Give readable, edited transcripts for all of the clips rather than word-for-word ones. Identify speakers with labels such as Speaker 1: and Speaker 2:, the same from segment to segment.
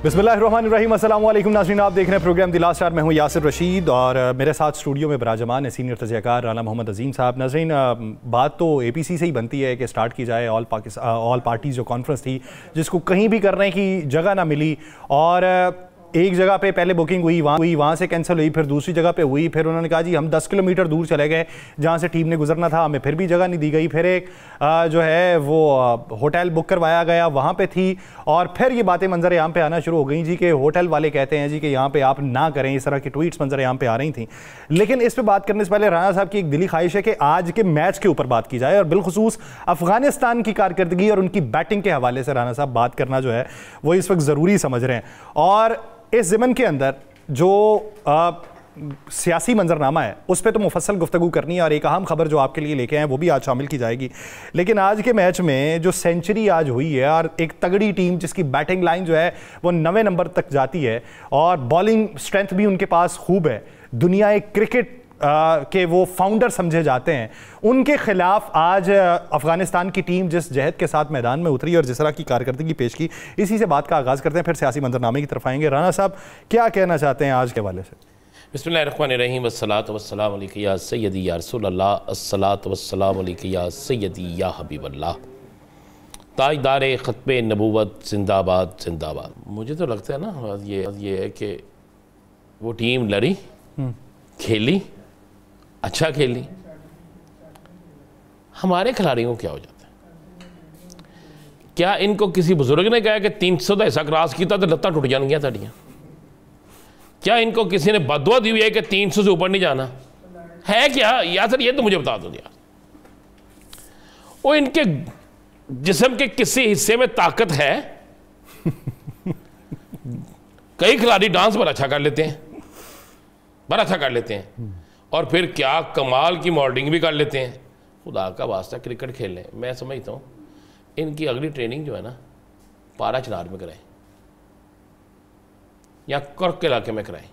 Speaker 1: बिस्मिल्लाहिर्रहमानिर्रहीम, अस्सलाम वालेकुम नाज़रीन, आप देख रहे हैं प्रोग्राम द लास्ट आवर। मैं हूं यासिर रशीद और मेरे साथ स्टूडियो में बराजमान है सीनियर तजज़ियाकार राना मोहम्मद अजीम साहब। नाज़रीन, बात तो APC से ही बनती है कि स्टार्ट की जाए ऑल पार्टीज़ जो कॉन्फ्रेंस थी, जिसको कहीं भी करने की जगह ना मिली और एक जगह पे पहले बुकिंग हुई, वहाँ से कैंसिल हुई, फिर दूसरी जगह पे हुई, फिर उन्होंने कहा जी हम 10 किलोमीटर दूर चले गए जहाँ से टीम ने गुजरना था, हमें फिर भी जगह नहीं दी गई। फिर एक जो है वो होटल बुक करवाया गया, वहाँ पे थी और फिर ये बातें मंजर आम पे आना शुरू हो गई जी कि होटल वाले कहते हैं जी कि यहाँ पे आप ना करें। इस तरह की ट्वीट्स मंजर आम पे आ रही थी। लेकिन इस पर बात करने से पहले राना साहब की एक दिली ख्वाहिश है कि आज के मैच के ऊपर बात की जाए और बिलखुसूस अफगानिस्तान की कारकर्दगी और उनकी बैटिंग के हवाले से राना साहब बात करना जो है वो इस वक्त ज़रूरी समझ रहे हैं। और इस ज़मन के अंदर जो सियासी मंजरनामा है उस पर तो मुफस्सल गुफ्तगू करनी है और एक अहम खबर जो आपके लिए लेके आए वो भी आज शामिल की जाएगी। लेकिन आज के मैच में जो सेंचुरी आज हुई है और एक तगड़ी टीम जिसकी बैटिंग लाइन जो है वो 9वें नंबर तक जाती है और बॉलिंग स्ट्रेंथ भी उनके पास खूब है, दुनिया एक क्रिकेट के वो फाउंडर समझे जाते हैं, उनके खिलाफ आज अफगानिस्तान की टीम जिस जहद के साथ मैदान में उतरी और जिस तरह की कारकर्दगी पेश की, इसी से बात का आगाज़ करते हैं, फिर सियासी मंजरनामे की तरफ आएंगे। राना साहब क्या कहना चाहते हैं आज के हवाले से?
Speaker 2: बिस्मिल्लाहिर्रहमानिर्रहीम, वस्सलातु वस्सलामु अलैका या सय्यदी या रसूलल्लाह, अस्सलातु वस्सलामु अलैका या सय्यदी या हबीबल्लाह, ताजदार ख़त्मे नबूवत जिंदाबाद जिंदाबाद। मुझे तो लगता है ना ये है कि वो टीम लड़ी, खेली, अच्छा खेली, हमारे खिलाड़ियों को क्या हो जाता है? क्या इनको किसी बुजुर्ग ने कहा कि 300 का हिस्सा क्रॉस किया तो लत्तां टुट जाएंगियां साडियां? क्या इनको किसी ने बददुआ दी हुई है कि 300 से ऊपर नहीं जाना है? क्या यार ये तो मुझे बता दो यार। वो इनके जिस्म के किसी हिस्से में ताकत है? कई खिलाड़ी डांस पर अच्छा कर लेते हैं, बड़ा अच्छा कर लेते हैं और फिर क्या कमाल की मॉडलिंग भी कर लेते हैं। खुदा का वास्ता क्रिकेट खेल लें। मैं समझता हूँ इनकी अगली ट्रेनिंग जो है ना पारा चिनार में कराएं या कर्क के इलाके में कराएं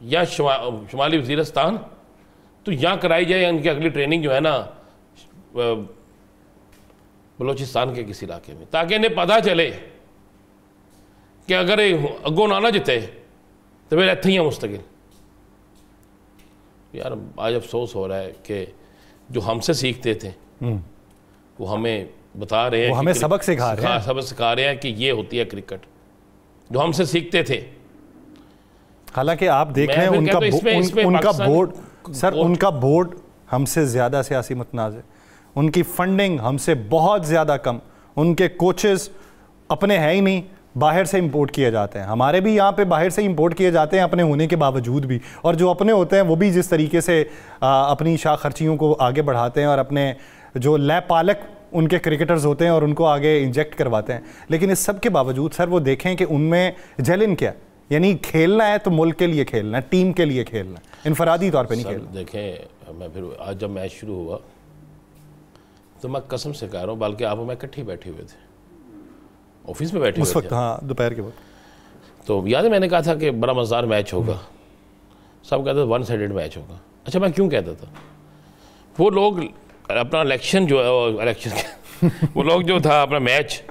Speaker 2: या शुमाली वज़ीरिस्तान, तो यहाँ कराई जाए इनकी अगली ट्रेनिंग जो है ना बलोचिस्तान के किसी इलाके में, ताकि इन्हें पता चले कि अगर अगो ना जिते तो फिर इत्थे ही है मुस्तकिल। यार आज अफसोस हो रहा है कि जो हमसे सीखते थे वो हमें बता रहे हैं, वो हमें सबक सिखा रहे हैं कि ये होती है क्रिकेट, जो हमसे सीखते थे।
Speaker 1: हालांकि आप देख रहे हैं उनका बोर्ड, सर उनका बोर्ड हमसे ज़्यादा सियासी मुतनाज़ है, उनकी फंडिंग हमसे बहुत ज़्यादा कम, उनके कोचेस अपने हैं ही नहीं, बाहर से इंपोर्ट किए जाते हैं। हमारे भी यहाँ पे बाहर से इंपोर्ट किए जाते हैं अपने होने के बावजूद भी, और जो अपने होते हैं वो भी जिस तरीके से अपनी शाह खर्चियों को आगे बढ़ाते हैं और अपने जो लय पालक उनके क्रिकेटर्स होते हैं और उनको आगे इंजेक्ट करवाते हैं। लेकिन इस सब के बावजूद सर वो देखें कि उनमें जलन क्या, यानी खेलना है तो मुल्क के लिए खेलना है, टीम के लिए खेलना है, इनफरादी तौर पर नहीं खेलना।
Speaker 2: देखें मैं फिर आज जब मैच शुरू हुआ तो मैं कसम से कह रहा हूँ, बल्कि आप मैं इकट्ठे बैठे हुए थे ऑफिस में बैठे
Speaker 1: उस वक्त, हाँ दोपहर के वक्त, तो
Speaker 2: याद है मैंने कहा था कि बड़ा मज़ेदार मैच होगा, सब कहते थे 1 साइडेड मैच होगा। अच्छा मैं क्यों कहता था? वो लोग अपना इलेक्शन जो है इलेक्शन वो लोग जो था अपना मैच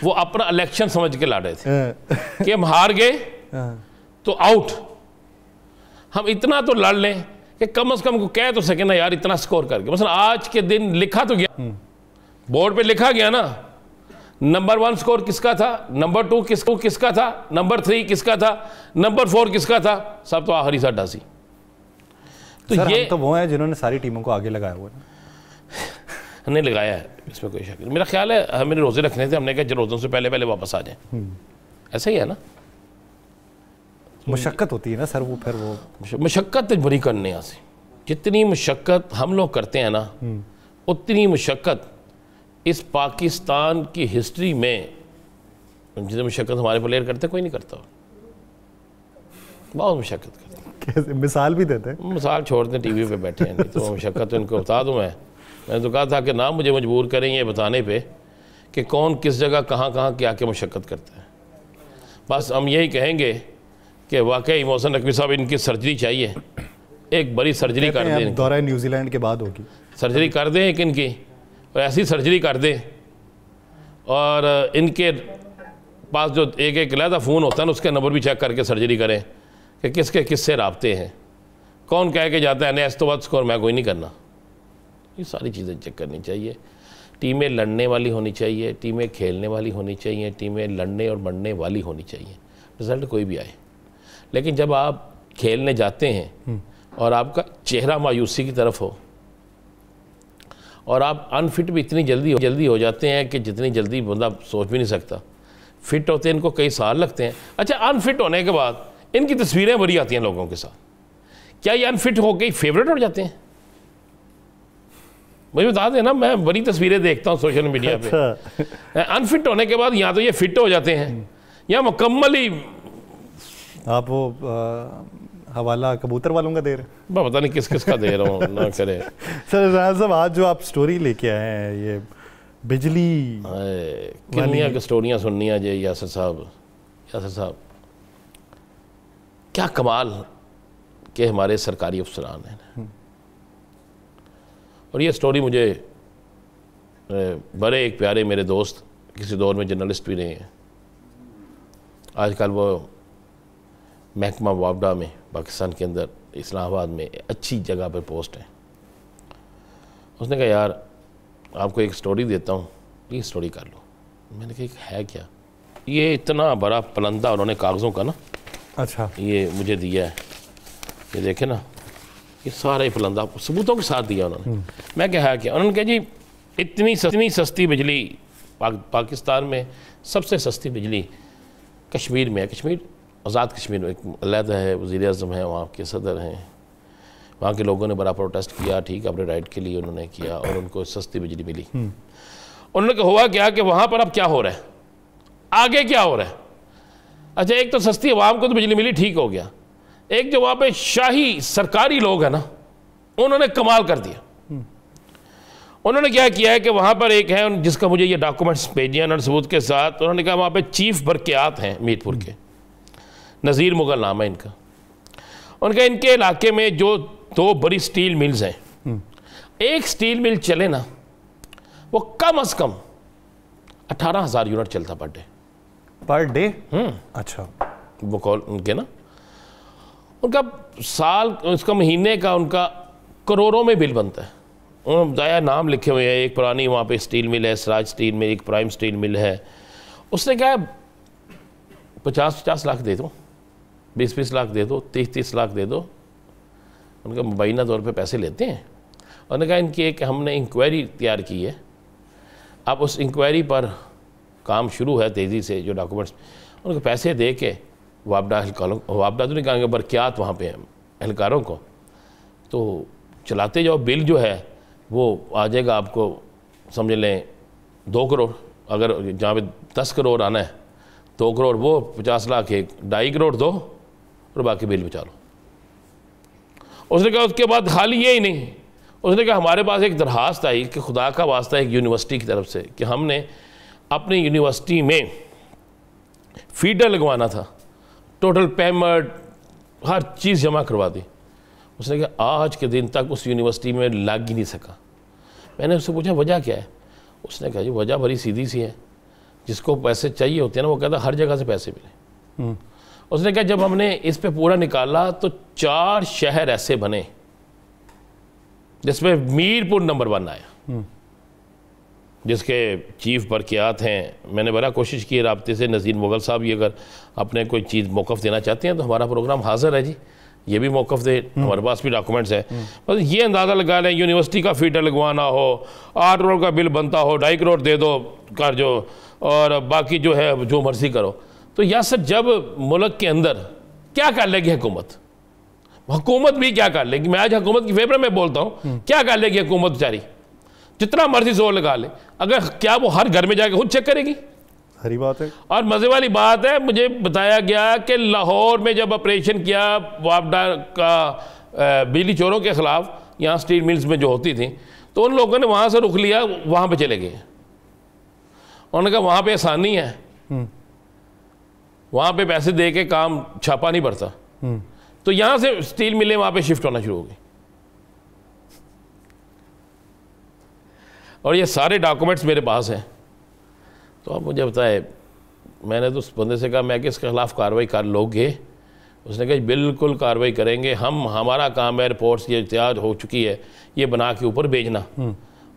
Speaker 2: वो अपना इलेक्शन समझ के लड़ रहे थे कि हम हार गए तो आउट, हम इतना तो लड़ लें कि कम से कम को कह तो सके ना यार इतना स्कोर करके। मतलब आज के दिन लिखा तो गया, बोर्ड पे लिखा गया ना, नंबर 1 स्कोर किसका था, नंबर 2 किसका था, नंबर 3 किसका था, नंबर 4 किसका था, सब तो आखिरी साडा सी।
Speaker 1: तो सर, ये तो वो है जिन्होंने सारी टीमों को आगे लगाया हुआ है।
Speaker 2: नहीं लगाया है, इसमें कोई शक नहीं। मेरा ख्याल है हमें रोज़े रखने थे, हमने कहा रोज़ों से पहले वापस आ जाए। ऐसा ही है ना,
Speaker 1: मुशक्क़त होती है ना सर, वो फिर वो
Speaker 2: मुशक्क़त बड़ी करने से जितनी मुशक्क़त हम लोग करते हैं ना उतनी मुशक्क़त इस पाकिस्तान की हिस्ट्री में जितनी मुशक्क़त हमारे प्लेयर करते कोई नहीं करता, बहुत मुशक्क़त करते।
Speaker 1: कैसे मिसाल भी देते हैं?
Speaker 2: मिसाल छोड़ दें, टीवी पे बैठे हैं, नहीं तो मुशक्क़त तो इनको बता दूं। मैंने तो कहा था कि ना मुझे मजबूर करें ये बताने पे कि कौन किस जगह कहाँ क्या क्या मुशक्क़त करता है। बस हम यही कहेंगे कि वाकई मोहसिन नकवी साहब इनकी सर्जरी चाहिए, एक बड़ी सर्जरी कर दें,
Speaker 1: दौरा न्यूजीलैंड के बाद होगी,
Speaker 2: सर्जरी कर दें एक इनकी, और ऐसी सर्जरी कर दें और इनके पास जो एक अलहदा फ़ोन होता है ना, उसके नंबर भी चेक करके सर्जरी करें कि किसके किससे राब्ते हैं, कौन कह के जाता है नेस तो बाद स्कोर मैं कोई नहीं करना। ये सारी चीज़ें चेक करनी चाहिए। टीमें लड़ने वाली होनी चाहिए, टीमें खेलने वाली होनी चाहिए, टीमें लड़ने और मरने वाली होनी चाहिए, रिज़ल्ट कोई भी आए। लेकिन जब आप खेलने जाते हैं और आपका चेहरा मायूसी की तरफ हो और आप अनफिट भी इतनी जल्दी हो जाते हैं कि जितनी जल्दी बंदा सोच भी नहीं सकता। फिट होते हैं इनको कई साल लगते हैं। अच्छा, अनफिट होने के बाद इनकी तस्वीरें बड़ी आती हैं लोगों के साथ, क्या ये अनफिट हो गई फेवरेट हो जाते हैं? मुझे बता दें ना, मैं बड़ी तस्वीरें देखता हूँ सोशल मीडिया पे। अनफिट होने के बाद या तो ये फिट हो जाते हैं या मुकम्मल ही।
Speaker 1: आप वो हवाला कबूतर वालों का दे रहे हैं?
Speaker 2: मैं पता नहीं किस किस का दे रहा हूँ ना करे।
Speaker 1: सर साहब, आज जो आप स्टोरी लेके आए हैं, ये बिजली
Speaker 2: कितनी की स्टोरियाँ सुननी है जी यासर साहब, क्या कमाल के हमारे सरकारी अफसरान हैं। और ये स्टोरी मुझे बड़े एक प्यारे मेरे दोस्त, किसी दौर में जर्नलिस्ट भी रहे हैं, आजकल वो महकमा वापडा में पाकिस्तान के अंदर इस्लामाबाद में अच्छी जगह पर पोस्ट है। उसने कहा यार आपको एक स्टोरी देता हूँ, ये स्टोरी कर लो। मैंने कहा है क्या? ये इतना बड़ा पलंदा उन्होंने कागज़ों का ना, अच्छा, ये मुझे दिया है, ये देखे ना, ये सारा ही पलंदा सबूतों के साथ दिया उन्होंने। मैं क्या है क्या? उन्होंने कहा जी इतनी सस्ती बिजली पाकिस्तान में सबसे सस्ती बिजली कश्मीर में है। कश्मीर आज़ाद कश्मीर में एक अलहदा है, वज़ीर-ए-आज़म है, वहाँ के सदर हैं, वहाँ के लोगों ने बड़ा प्रोटेस्ट किया, ठीक अपने राइट के लिए उन्होंने किया और उनको सस्ती बिजली मिली। उन्होंने कहा हुआ क्या कि वहाँ पर अब क्या हो रहा है, आगे क्या हो रहा है? अच्छा, एक तो सस्ती आवाम को तो बिजली मिली, ठीक हो गया, एक जो वहाँ पे शाही सरकारी लोग हैं ना, उन्होंने कमाल कर दिया। उन्होंने क्या किया है कि वहाँ पर एक है जिसका मुझे ये डॉक्यूमेंट्स भेजे हैं सबूत के साथ। उन्होंने कहा वहाँ पे चीफ बरक़ियात हैं मीरपुर के, नज़ीर मुग़ल नाम है इनका। उनका इनके इलाके में जो 2 बड़ी स्टील मिल्स हैं, एक स्टील मिल चले ना, वो कम अज़ कम 18,000 यूनिट चलता पर डे।
Speaker 1: अच्छा,
Speaker 2: वो कॉल उनके ना, उनका साल, उसका महीने का उनका करोड़ों में बिल बनता है। उन्होंने बताया नाम लिखे हुए हैं, एक पुरानी वहाँ पे स्टील मिल है, सराज स्टील मिल, एक प्राइम स्टील मिल है। उसने कहा 50-50 लाख दे दो, 20-20 लाख दे दो, 30-30 लाख दे दो। उनका मुबैना तौर पे पैसे लेते हैं। उन्होंने कहा इनकी एक हमने इंक्वायरी तैयार की है, अब उस इंक्वायरी पर काम शुरू है तेज़ी से, जो डॉक्यूमेंट्स उनको पैसे दे के वापडा तो नहीं कहेंगे, बरक़ियात वहाँ पे हैं एहलकारों को, तो चलाते जाओ। बिल जो है वो आ जाएगा आपको, समझ लें 2 करोड़, अगर जहाँ पे 10 करोड़ आना है 2 करोड़ वो, 50 लाख एक, 2.5 करोड़ दो और बाकी बिल बचा लो। उसने कहा उसके बाद खाली ये ही नहीं, उसने कहा हमारे पास एक दरखास्त आई कि खुदा का वास्ता एक यूनिवर्सिटी की तरफ से कि हमने अपनी यूनिवर्सिटी में फीडर लगवाना था, टोटल पेमेंट हर चीज़ जमा करवा दी। उसने कहा आज के दिन तक उस यूनिवर्सिटी में लग ही नहीं सका। मैंने उससे पूछा वजह क्या है? उसने कहा जी वजह बड़ी सीधी सी है, जिसको पैसे चाहिए होते हैं ना वो कहता हर जगह से पैसे मिले। उसने कहा जब हमने इस पे पूरा निकाला तो 4 शहर ऐसे बने जिसमें मीरपुर नंबर 1 आया, जिसके चीफ बरक़ियात हैं। मैंने बड़ा कोशिश की राब्ते से, नज़ीर मुग़ल साहब ये अगर अपने कोई चीज़ मौक़िफ़ देना चाहते हैं तो हमारा प्रोग्राम हाज़िर है जी, ये भी मौक़िफ़ दे, हमारे पास भी डॉक्यूमेंट्स हैं। बस ये अंदाज़ा लगा लें यूनिवर्सिटी का फीडर लगवाना हो, 8 करोड़ का बिल बनता हो, 2.5 करोड़ दे दो कर जो, और बाकी जो है जो मर्ज़ी करो। तो यासर जब मुल्क के अंदर क्या कर लेगी हुकूमत भी क्या कर लेगी, मैं आज हुकूमत की फेवर में बोलता हूँ, क्या कर लेगी हुकूमत बेचारी, जितना मर्जी जोर लगा ले, अगर क्या वो हर घर में जाकर खुद चेक करेगी?
Speaker 1: हरी बात है।
Speaker 2: और मज़े वाली बात है, मुझे बताया गया कि लाहौर में जब ऑपरेशन किया वापडा का बिजली चोरों के ख़िलाफ़, यहाँ स्टील मिल्स में जो होती थी, तो उन लोगों ने वहाँ से रुख लिया, वहाँ पे चले गए। उन्होंने कहा वहाँ पे आसानी है, वहाँ पे पैसे दे के काम छापा नहीं पड़ता, तो यहाँ से स्टील मिलें वहाँ पे शिफ्ट होना शुरू हो गई। और ये सारे डॉक्यूमेंट्स मेरे पास हैं। तो आप मुझे बताए मैंने तो उस बंदे से कहा मैं कि इसके खिलाफ कार्रवाई कर लोगे? उसने कहा बिल्कुल कार्रवाई करेंगे हम, हमारा काम है, रिपोर्ट्स ये तैयार हो चुकी है, ये बना के ऊपर भेजना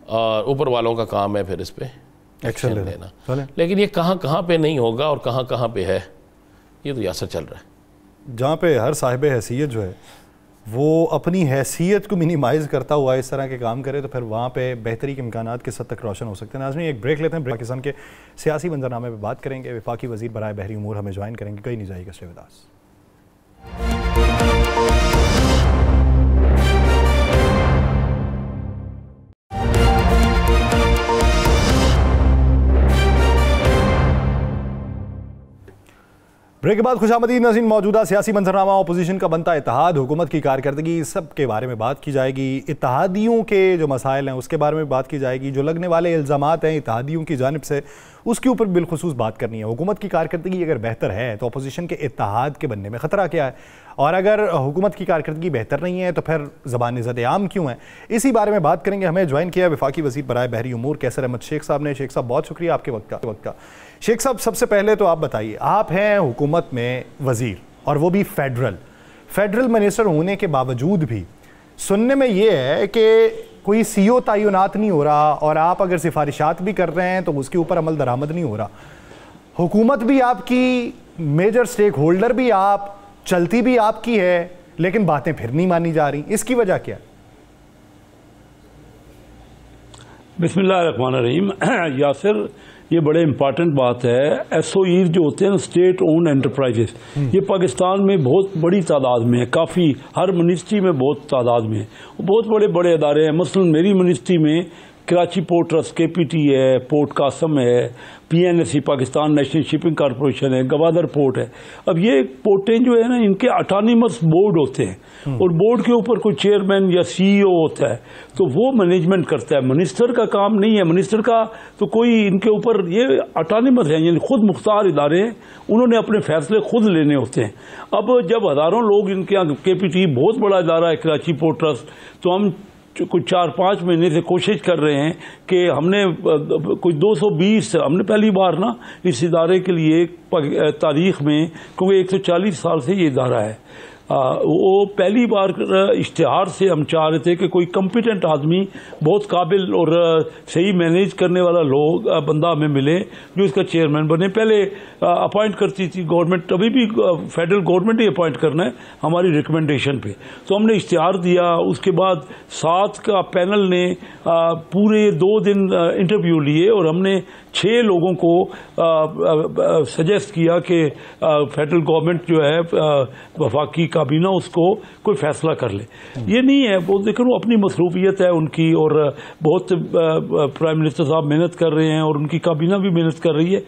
Speaker 2: और ऊपर वालों का काम है फिर इस पर एक्शन लेना। लेकिन ये कहाँ कहाँ पे नहीं होगा और कहाँ कहाँ पे है, ये तो यासर चल रहा है।
Speaker 1: जहाँ पे हर साहिब हैसियत जो है वो अपनी हैसियत को मिनिमाइज़ करता हुआ इस तरह के काम करे तो फिर वहाँ पे बेहतरी के इम्कानात किस हद तक रोशन हो सकते हैं। नाज़रीन एक ब्रेक लेते हैं, पाकिस्तान के सियासी मंजरनामे पे बात करेंगे। वफाकी वज़ीर बराए बहरी उमूर हमें ज्वाइन करेंगे, कहीं नहीं जाइएगा, स्टे विद अस। ब्रेक के बाद खुशामदीद नाज़रीन, मौजूदा सियासी मंजरनामा, अपोजिशन का बनता इत्तेहाद, हुकूमत की कारकर्दगी, सब के बारे में बात की जाएगी। इत्तेहादियों के जो मसाइल हैं उसके बारे में बात की जाएगी। जो लगने वाले इल्ज़ामात हैं इत्तेहादियों की जानिब से उसके ऊपर बिलखुसूस बात करनी है। हुकूमत की कारकर्दगी अगर बेहतर है तो अपोजिशन के इत्तेहाद के बनने में ख़तरा क्या है, और अगर हुकूमत की कारकर्दगी बेहतर नहीं है तो फिर ज़बान ज़द-ए-आम क्यों है, इसी बारे में बात करेंगे। हमें ज्वाइन किया वफाकी वज़ीर बराए बहरी उमूर कैसर अहमद शेख साहब ने। शेख साहब बहुत शुक्रिया आपके वक्त का। शेख साहब सबसे पहले तो आप बताइए, आप हैं हुकूमत में वज़ीर और वो भी फेडरल मिनिस्टर होने के बावजूद भी सुनने में ये है कि कोई सीओ तयनात नहीं हो रहा, और आप अगर सिफारिशात भी कर रहे हैं तो उसके ऊपर अमल दरामद नहीं हो रहा। हुकूमत भी आपकी, मेजर स्टेक होल्डर भी आप, चलती भी आपकी है, लेकिन बातें फिर नहीं मानी जा रही, इसकी वजह क्या है?
Speaker 3: बिस्मिल्लाहिर्रहमानिर्रहीम। यासिर, ये बड़े इंपॉर्टेंट बात है। एसओई जो होते हैं स्टेट ओन्ड एंटरप्राइजेस, ये पाकिस्तान में बहुत बड़ी तादाद में है, काफ़ी हर मिनिस्ट्री में बहुत तादाद में है, बहुत बड़े बड़े अदारे हैं। मसलन मेरी मिनिस्ट्री में कराची पोर्ट ट्रस्ट KPT है, पोर्ट कासम है, PNSE Pakistan national shipping corporation है, गवादर पोर्ट है। अब ये पोर्टें जो है ना, इनके ऑटोनमस बोर्ड होते हैं और बोर्ड के ऊपर कोई चेयरमैन या CEO होता है, तो वो मैनेजमेंट करता है। मिनिस्टर का काम नहीं है, मिनिस्टर का तो कोई इनके ऊपर, ये ऑटोनमस है, यानी खुद मुख्तार इदारे हैं, उन्होंने अपने फैसले खुद लेने होते हैं। अब जब हज़ारों लोग इनके यहाँ, KPT बहुत बड़ा इदारा है कराची पोर्ट ट्रस्ट, तो हम कुछ 4-5 महीने से कोशिश कर रहे हैं कि हमने कुछ 220, हमने पहली बार ना इस इदारे के लिए तारीख में, क्योंकि 140 साल से ये इदारा है, वो पहली बार इश्तिहार से हम चाह रहे थे कि कोई कॉम्पिटेंट आदमी, बहुत काबिल और सही मैनेज करने वाला बंदा हमें मिले जो इसका चेयरमैन बने। पहले अपॉइंट करती थी गवर्नमेंट, अभी भी फेडरल गवर्नमेंट ही अपॉइंट करना है हमारी रिकमेंडेशन पे। तो हमने इश्तिहार दिया, उसके बाद 7 का पैनल ने पूरे 2 दिन इंटरव्यू लिए और हमने 6 लोगों को सजेस्ट किया कि फेडरल गवर्नमेंट जो है, वफाकी काबीना, उसको कोई फैसला कर ले। ये नहीं है, वो देखो वो अपनी मसरूफियत है उनकी, और बहुत प्राइम मिनिस्टर साहब मेहनत कर रहे हैं और उनकी काबीना भी मेहनत कर रही है।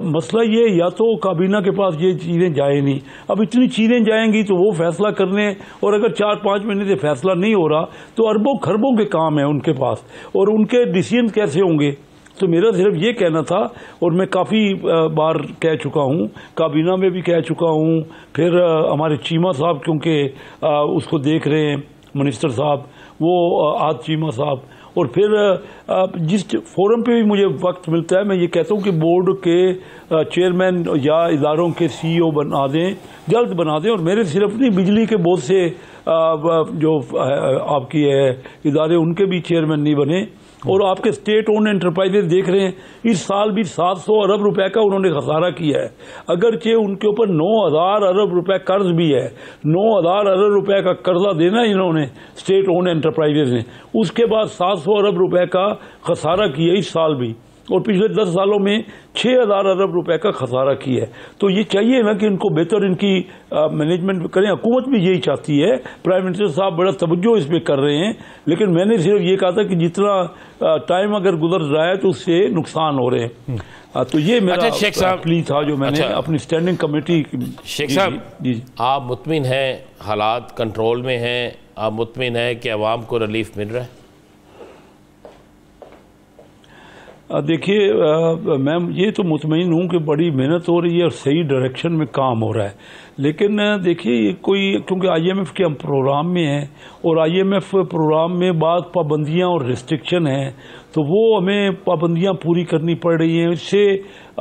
Speaker 3: मसला ये, या तो काबीना के पास ये चीज़ें जाए नहीं, अब इतनी चीज़ें जाएंगी तो वो फैसला करने, और अगर 4-5 महीने से फैसला नहीं हो रहा तो अरबों खरबों के काम है उनके पास, और उनके डिसीजन कैसे होंगे। तो मेरा सिर्फ ये कहना था, और मैं काफ़ी बार कह चुका हूँ, काबीना में भी कह चुका हूँ, फिर हमारे चीमा साहब, क्योंकि उसको देख रहे हैं मिनिस्टर साहब, वो आज चीमा साहब, और फिर जिस फोरम पे भी मुझे वक्त मिलता है मैं ये कहता हूँ कि बोर्ड के चेयरमैन या इदारों के CEO बना दें, जल्द बना दें। और मेरे सिर्फ नहीं, बिजली के बहुत से जो आपकी है इदारे, उनके भी चेयरमैन नहीं बने। और आपके स्टेट ओन एंटरप्राइजेज देख रहे हैं, इस साल भी 700 अरब रुपए का उन्होंने खसारा किया है, अगरचे उनके ऊपर 9000 अरब रुपए कर्ज भी है। 9000 अरब रुपए का कर्जा देना इन्होंने स्टेट ओन एंटरप्राइजेज ने, उसके बाद 700 अरब रुपए का खसारा किया इस साल भी, और पिछले 10 सालों में 6000 अरब रुपए का खसारा किया है। तो ये चाहिए ना कि इनको बेहतर इनकी मैनेजमेंट करें। हुकूमत भी यही चाहती है, प्राइम मिनिस्टर साहब बड़ा तवज्जो इस पर कर रहे हैं, लेकिन मैंने सिर्फ ये कहा था कि जितना टाइम अगर गुजर रहा है तो उससे नुकसान हो रहे हैं। तो ये मेरा प्लीज था जो मैंने अपनी स्टैंडिंग कमेटी।
Speaker 2: शेख साहब, आप मुतमिन हैं, हालात कंट्रोल में हैं, आप मुतमिन हैं कि अवाम को रिलीफ मिल रहा है?
Speaker 3: देखिए मैम, ये तो मुतमईन हूँ कि बड़ी मेहनत हो रही है और सही डायरेक्शन में काम हो रहा है, लेकिन देखिए कोई, क्योंकि आईएमएफ के हम प्रोग्राम में हैं और आईएमएफ प्रोग्राम में बाद पाबंदियां और रिस्ट्रिक्शन हैं, तो वो हमें पाबंदियां पूरी करनी पड़ रही हैं। इससे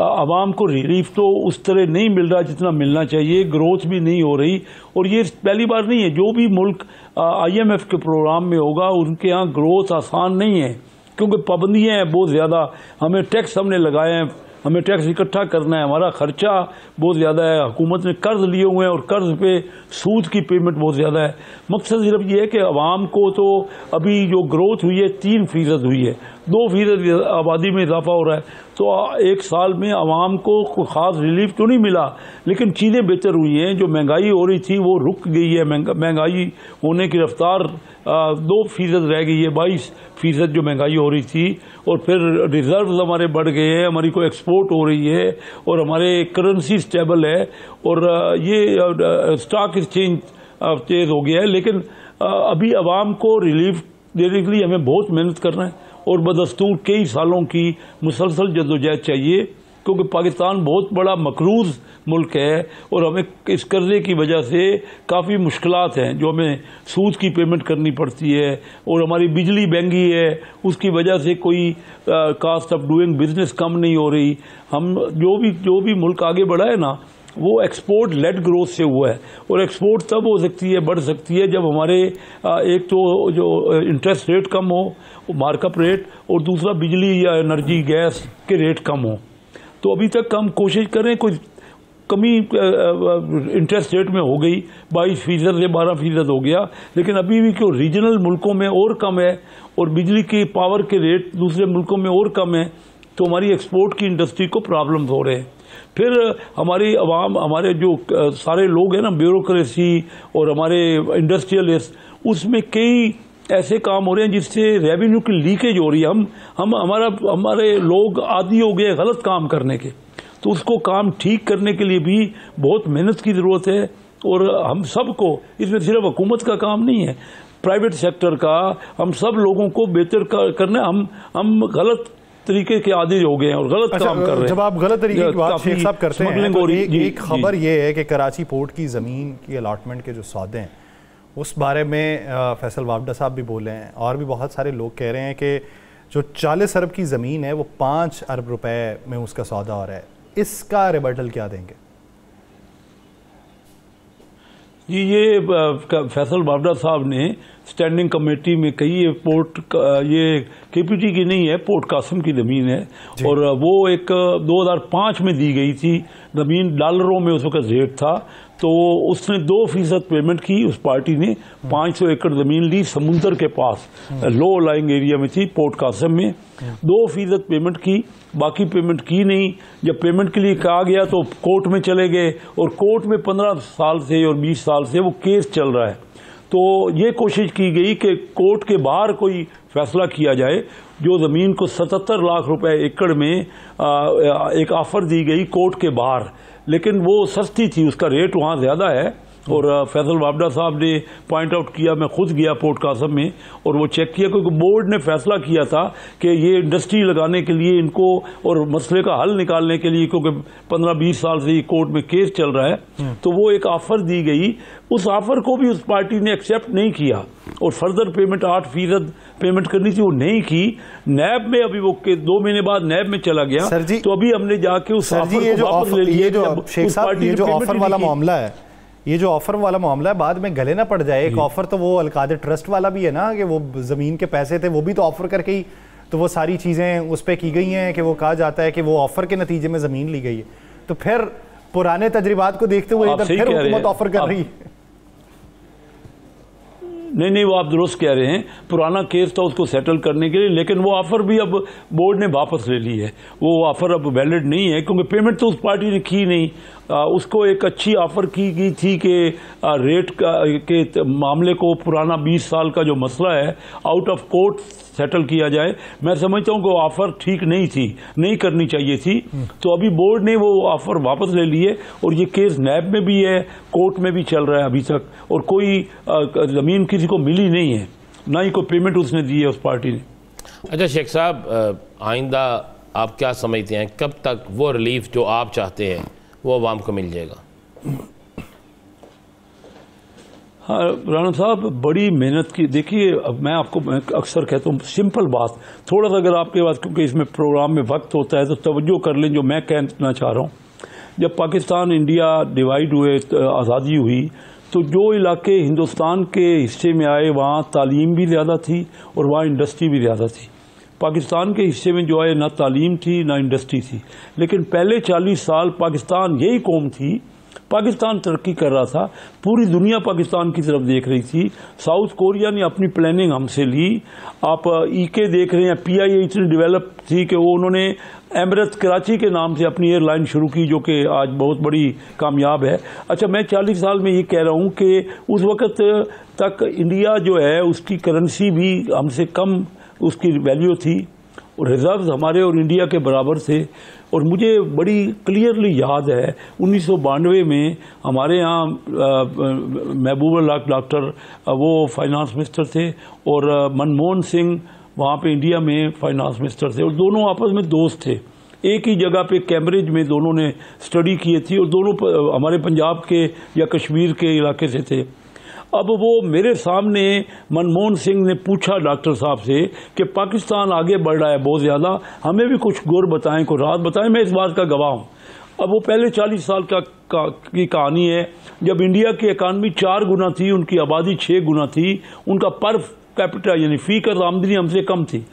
Speaker 3: आवाम को रिलीफ तो उस तरह नहीं मिल रहा जितना मिलना चाहिए, ग्रोथ भी नहीं हो रही। और ये पहली बार नहीं है, जो भी मुल्क आईएमएफ के प्रोग्राम में होगा उनके यहाँ ग्रोथ आसान नहीं है, क्योंकि पाबंदियां हैं बहुत ज़्यादा। हमें टैक्स हमने लगाए हैं, हमें टैक्स इकट्ठा करना है, हमारा खर्चा बहुत ज़्यादा है, हुकूमत ने कर्ज लिए हुए हैं और कर्ज पे सूद की पेमेंट बहुत ज़्यादा है। मकसद सिर्फ ये है कि आवाम को तो अभी जो ग्रोथ हुई है 3% हुई है, 2% आबादी में इजाफा हो रहा है, तो एक साल में आवाम को कोई ख़ास रिलीफ तो नहीं मिला, लेकिन चीज़ें बेहतर हुई हैं। जो महंगाई हो रही थी वो रुक गई है, महंगाई होने की रफ्तार 2% रह गई है, 22% जो महंगाई हो रही थी। और फिर रिजर्व्स हमारे बढ़ गए हैं, हमारी को एक्सपोर्ट हो रही है और हमारे करेंसी स्टेबल है और ये स्टॉक एक्सचेंज तेज हो गया है। लेकिन अभी आवाम को रिलीफ देने के लिए हमें बहुत मेहनत करना है और बदस्तूर कई सालों की मुसलसल जद्दोजहद चाहिए, क्योंकि पाकिस्तान बहुत बड़ा मकरूज मुल्क है और हमें इस कर्जे की वजह से काफ़ी मुश्किलात हैं, जो हमें सूद की पेमेंट करनी पड़ती है और हमारी बिजली महंगी है, उसकी वजह से कोई कास्ट ऑफ डूइंग बिजनेस कम नहीं हो रही। हम जो भी मुल्क आगे बढ़ा है ना, वो एक्सपोर्ट लेड ग्रोथ से हुआ है और एक्सपोर्ट तब हो सकती है, बढ़ सकती है, जब हमारे एक तो जो इंटरेस्ट रेट कम हो, मार्कअप रेट, और दूसरा बिजली या एनर्जी गैस के रेट कम हो। तो अभी तक हम कोशिश करें, कोई कमी इंटरेस्ट रेट में हो गई, 22% से 12% हो गया, लेकिन अभी भी क्यों रीजनल मुल्कों में और कम है और बिजली की पावर के रेट दूसरे मुल्कों में और कम है, तो हमारी एक्सपोर्ट की इंडस्ट्री को प्रॉब्लम हो रहे हैं। फिर हमारी आवाम, हमारे जो सारे लोग हैं ना, ब्यूरोक्रेसी और हमारे इंडस्ट्रियलिस्ट, उसमें कई ऐसे काम हो रहे हैं जिससे रेवेन्यू की लीकेज हो रही है। हमारे लोग आदी हो गए गलत काम करने के, तो उसको काम ठीक करने के लिए भी बहुत मेहनत की ज़रूरत है। और हम सबको, इसमें सिर्फ हुकूमत का काम नहीं है, प्राइवेट सेक्टर का, हम सब लोगों को बेहतर करना। हम गलत तरीके के आदी हो गए हैं और गलत काम कर रहे हैं।
Speaker 1: जब आप गलत तरीके की बात शेख साहब करते हैं, तो एक खबर ये है कि कराची पोर्ट की ज़मीन की अलॉटमेंट के जो सौदे हैं, उस बारे में फैसल वावडा साहब भी बोले हैं और भी बहुत सारे लोग कह रहे हैं कि जो 40 अरब की ज़मीन है वो 5 अरब रुपए में उसका सौदा हो रहा है। इसका रिबटल क्या देंगे?
Speaker 3: ये फैसल वावडा साहब ने स्टैंडिंग कमेटी में कही, ये पोर्ट ये केपीटी की नहीं है, पोर्ट कासिम की ज़मीन है और वो एक 2005 में दी गई थी ज़मीन, डॉलरों में उस वक्त रेट था, तो उसने 2% पेमेंट की। उस पार्टी ने 500 एकड़ ज़मीन ली समुंदर के पास, लो लाइंग एरिया में थी, पोर्ट कासिम में। 2% पेमेंट की, बाकी पेमेंट की नहीं। जब पेमेंट के लिए कहा गया तो कोर्ट में चले गए और कोर्ट में 15 साल से और 20 साल से वो केस चल रहा है। तो ये कोशिश की गई कि कोर्ट के बाहर कोई फैसला किया जाए। जो ज़मीन को 77 लाख रुपए एकड़ में एक ऑफर दी गई कोर्ट के बाहर, लेकिन वो सस्ती थी, उसका रेट वहाँ ज़्यादा है। और फैसल वावडा साहब ने पॉइंट आउट किया, मैं खुद गया पोर्ट कासिम में और वो चेक किया, क्योंकि बोर्ड ने फैसला किया था कि ये इंडस्ट्री लगाने के लिए इनको और मसले का हल निकालने के लिए, क्योंकि 15-20 साल से ये कोर्ट में केस चल रहा है, तो वो एक ऑफर दी गई। उस ऑफर को भी उस पार्टी ने एक्सेप्ट नहीं किया और फर्दर पेमेंट 8% पेमेंट करनी थी, वो नहीं की। नैब में अभी वो 2 महीने बाद नैब में चला गया, तो अभी हमने जाके उस ऑफर को वापस ले लिया।
Speaker 1: ये जो ऑफर वाला मामला है, ये जो ऑफर वाला मामला है, बाद में गले ना पड़ जाए। एक ऑफर तो वो अलकादर ट्रस्ट वाला भी है ना, कि वो जमीन के पैसे थे, वो भी तो ऑफर करके ही तो वो सारी चीजें उस पर की गई हैं कि वो कहा जाता है कि वो ऑफर के नतीजे में जमीन ली गई है। तो फिर पुराने तजर्बात को देखते हुए इधर फिर हुकूमत ऑफर कर रही है।
Speaker 3: नहीं, वो आप दुरुस्त कह रहे हैं, पुराना केस था उसको सेटल करने के लिए, लेकिन वो ऑफर भी अब बोर्ड ने वापस ले ली है। वो ऑफर अब वैलिड नहीं है, क्योंकि पेमेंट तो उस पार्टी ने की नहीं। उसको एक अच्छी ऑफर की गई थी कि रेट के मामले को, पुराना 20 साल का जो मसला है, आउट ऑफ कोर्ट सेटल किया जाए। मैं समझता हूं कि वो ऑफर ठीक नहीं थी, नहीं करनी चाहिए थी। तो अभी बोर्ड ने वो ऑफर वापस ले लिए और ये केस नैब में भी है, कोर्ट में भी चल रहा है अभी तक, और कोई जमीन किसी को मिली नहीं है, ना ही कोई पेमेंट उसने दी है उस पार्टी ने।
Speaker 2: अच्छा शेख साहब, आइंदा आप क्या समझते हैं कब तक वो रिलीफ जो आप चाहते हैं वो आवाम को मिल जाएगा?
Speaker 3: हाँ राणा साहब, बड़ी मेहनत की। देखिए मैं आपको अक्सर कहता हूँ सिंपल बात, थोड़ा सा अगर आपके पास, क्योंकि इसमें प्रोग्राम में वक्त होता है तो तवज्जो कर लें जो मैं कहना चाह रहा हूँ। जब पाकिस्तान इंडिया डिवाइड हुए, आज़ादी हुई, तो जो इलाके हिंदुस्तान के हिस्से में आए वहाँ तालीम भी ज़्यादा थी और वहाँ इंडस्ट्री भी ज़्यादा थी। पाकिस्तान के हिस्से में जो है ना तालीम थी ना इंडस्ट्री थी। लेकिन पहले 40 साल पाकिस्तान यही कौम थी, पाकिस्तान तरक्की कर रहा था, पूरी दुनिया पाकिस्तान की तरफ देख रही थी। साउथ कोरिया ने अपनी प्लानिंग हमसे ली। आप ईके देख रहे हैं, पीआईए इतनी डेवलप थी कि वो उन्होंने एमिरेट्स कराची के नाम से अपनी एयरलाइन शुरू की, जो कि आज बहुत बड़ी कामयाब है। अच्छा, मैं 40 साल में ये कह रहा हूँ कि उस वक़्त तक इंडिया जो है उसकी करेंसी भी हमसे कम उसकी वैल्यू थी और रिजर्व्स हमारे और इंडिया के बराबर थे। और मुझे बड़ी क्लियरली याद है 1992 में हमारे यहाँ महबूबुल्लाह डॉक्टर वो फाइनेंस मिनिस्टर थे और मनमोहन सिंह वहाँ पे इंडिया में फाइनेंस मिनिस्टर थे और दोनों आपस में दोस्त थे। एक ही जगह पे कैम्ब्रिज में दोनों ने स्टडी की थी और दोनों हमारे पंजाब के या कश्मीर के इलाके से थे। अब वो मेरे सामने मनमोहन सिंह ने पूछा डॉक्टर साहब से कि पाकिस्तान आगे बढ़ रहा है बहुत ज़्यादा, हमें भी कुछ गौर बताएं, कुछ राज बताएं, मैं इस बात का गवाह हूँ। अब वो पहले 40 साल की कहानी है, जब इंडिया की इकानमी 4 गुना थी, उनकी आबादी 6 गुना थी, उनका पर कैपिटा यानी फी कर आमदनी हमसे कम थी।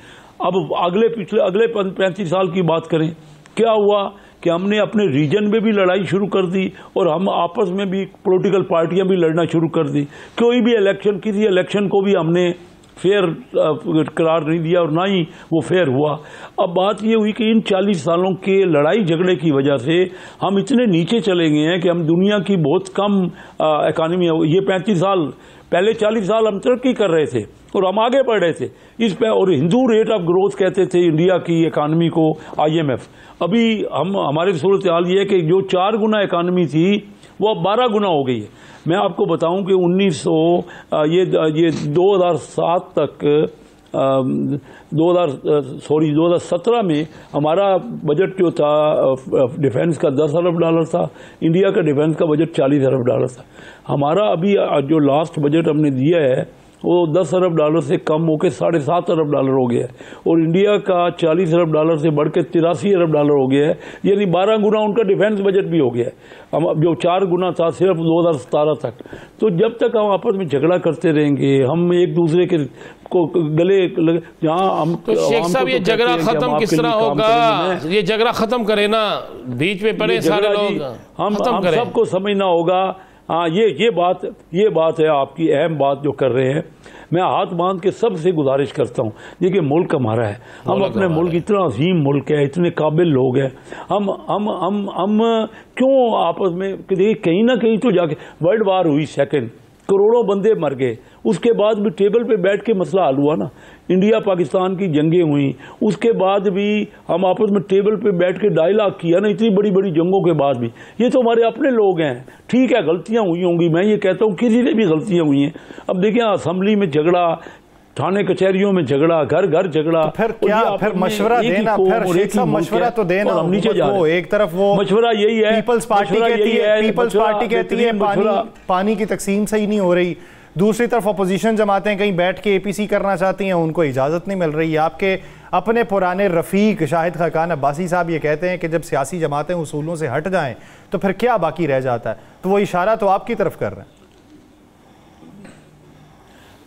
Speaker 3: अब अगले 35 साल की बात करें, क्या हुआ कि हमने अपने रीजन में भी लड़ाई शुरू कर दी और हम आपस में भी पॉलिटिकल पार्टियां भी लड़ना शुरू कर दी। कोई भी इलेक्शन, किसी इलेक्शन को भी हमने फेयर करार नहीं दिया और ना ही वो फेयर हुआ। अब बात ये हुई कि इन 40 सालों के लड़ाई झगड़े की वजह से हम इतने नीचे चले गए हैं कि हम दुनिया की बहुत कम इकानमी, ये 35 साल पहले 40 साल हम तरक्की कर रहे थे और हम आगे बढ़ रहे थे इस पे, और हिंदू रेट ऑफ ग्रोथ कहते थे इंडिया की इकानमी को IMF। अभी हमारी सूरत हाल ये है कि जो 4 गुना इकानमी थी वो अब 12 गुना हो गई है। मैं आपको बताऊं कि 2007 तक 2017 में हमारा बजट जो था डिफेंस का $10 अरब था, इंडिया का डिफेंस का बजट $40 अरब था। हमारा अभी जो लास्ट बजट हमने दिया है वो $10 अरब से कम होकर $7.5 अरब हो गया है और इंडिया का $40 अरब से बढ़ के $83 अरब हो गया है, यानी 12 गुना उनका डिफेंस बजट भी हो गया है। हम जो 4 गुना था सिर्फ 2017 तक। तो जब तक हम आपस में झगड़ा करते रहेंगे, हम एक दूसरे के को गले जहाँ हम
Speaker 2: तो शेख साहब ये झगड़ा खत्म किस तरह होगा? ये झगड़ा खत्म करे ना, बीच में पड़े सारे लोग,
Speaker 3: हम सबको समझना होगा। हाँ, ये बात है आपकी अहम बात जो कर रहे हैं। मैं हाथ बांध के सबसे गुजारिश करता हूँ, देखिए मुल्क हमारा है, हम अपने मुल्क, इतना अजीम मुल्क है, इतने काबिल लोग हैं, हम क्यों आपस में, देखिए कहीं ना कहीं तो जाके वर्ल्ड वार हुई सेकंड, करोड़ों बंदे मर गए, उसके बाद भी टेबल पे बैठ के मसला हल हुआ ना। इंडिया पाकिस्तान की जंगें हुई, उसके बाद भी हम आपस में टेबल पे बैठ के डायलॉग किया ना, इतनी बड़ी बड़ी जंगों के बाद भी। ये तो हमारे अपने लोग हैं। ठीक है, गलतियां हुई होंगी, मैं ये कहता हूँ किसी से भी गलतियां हुई हैं। अब देखिए असेंबली में झगड़ा, थाने कचहरियों में झगड़ा, घर घर झगड़ा,
Speaker 1: तो फिर क्या, फिर मशवरा देना, फिर शेख साहब मशवरा तो देना, हम नीचे जा रहे हैं। एक तरफ वो
Speaker 3: मशवरा यही है,
Speaker 1: पीपल्स पार्टी कहती है पानी की तकसीम सही नहीं हो रही, दूसरी तरफ अपोजिशन जमातें कहीं बैठ के APC करना चाहती हैं, उनको इजाज़त नहीं मिल रही है। आपके अपने पुराने रफ़ीक शाहिद खाकान अब्बासी साहब ये कहते हैं कि जब सियासी जमातें उसूलों से हट जाएं तो फिर क्या बाकी रह जाता है? तो वो इशारा तो आपकी तरफ कर रहे हैं।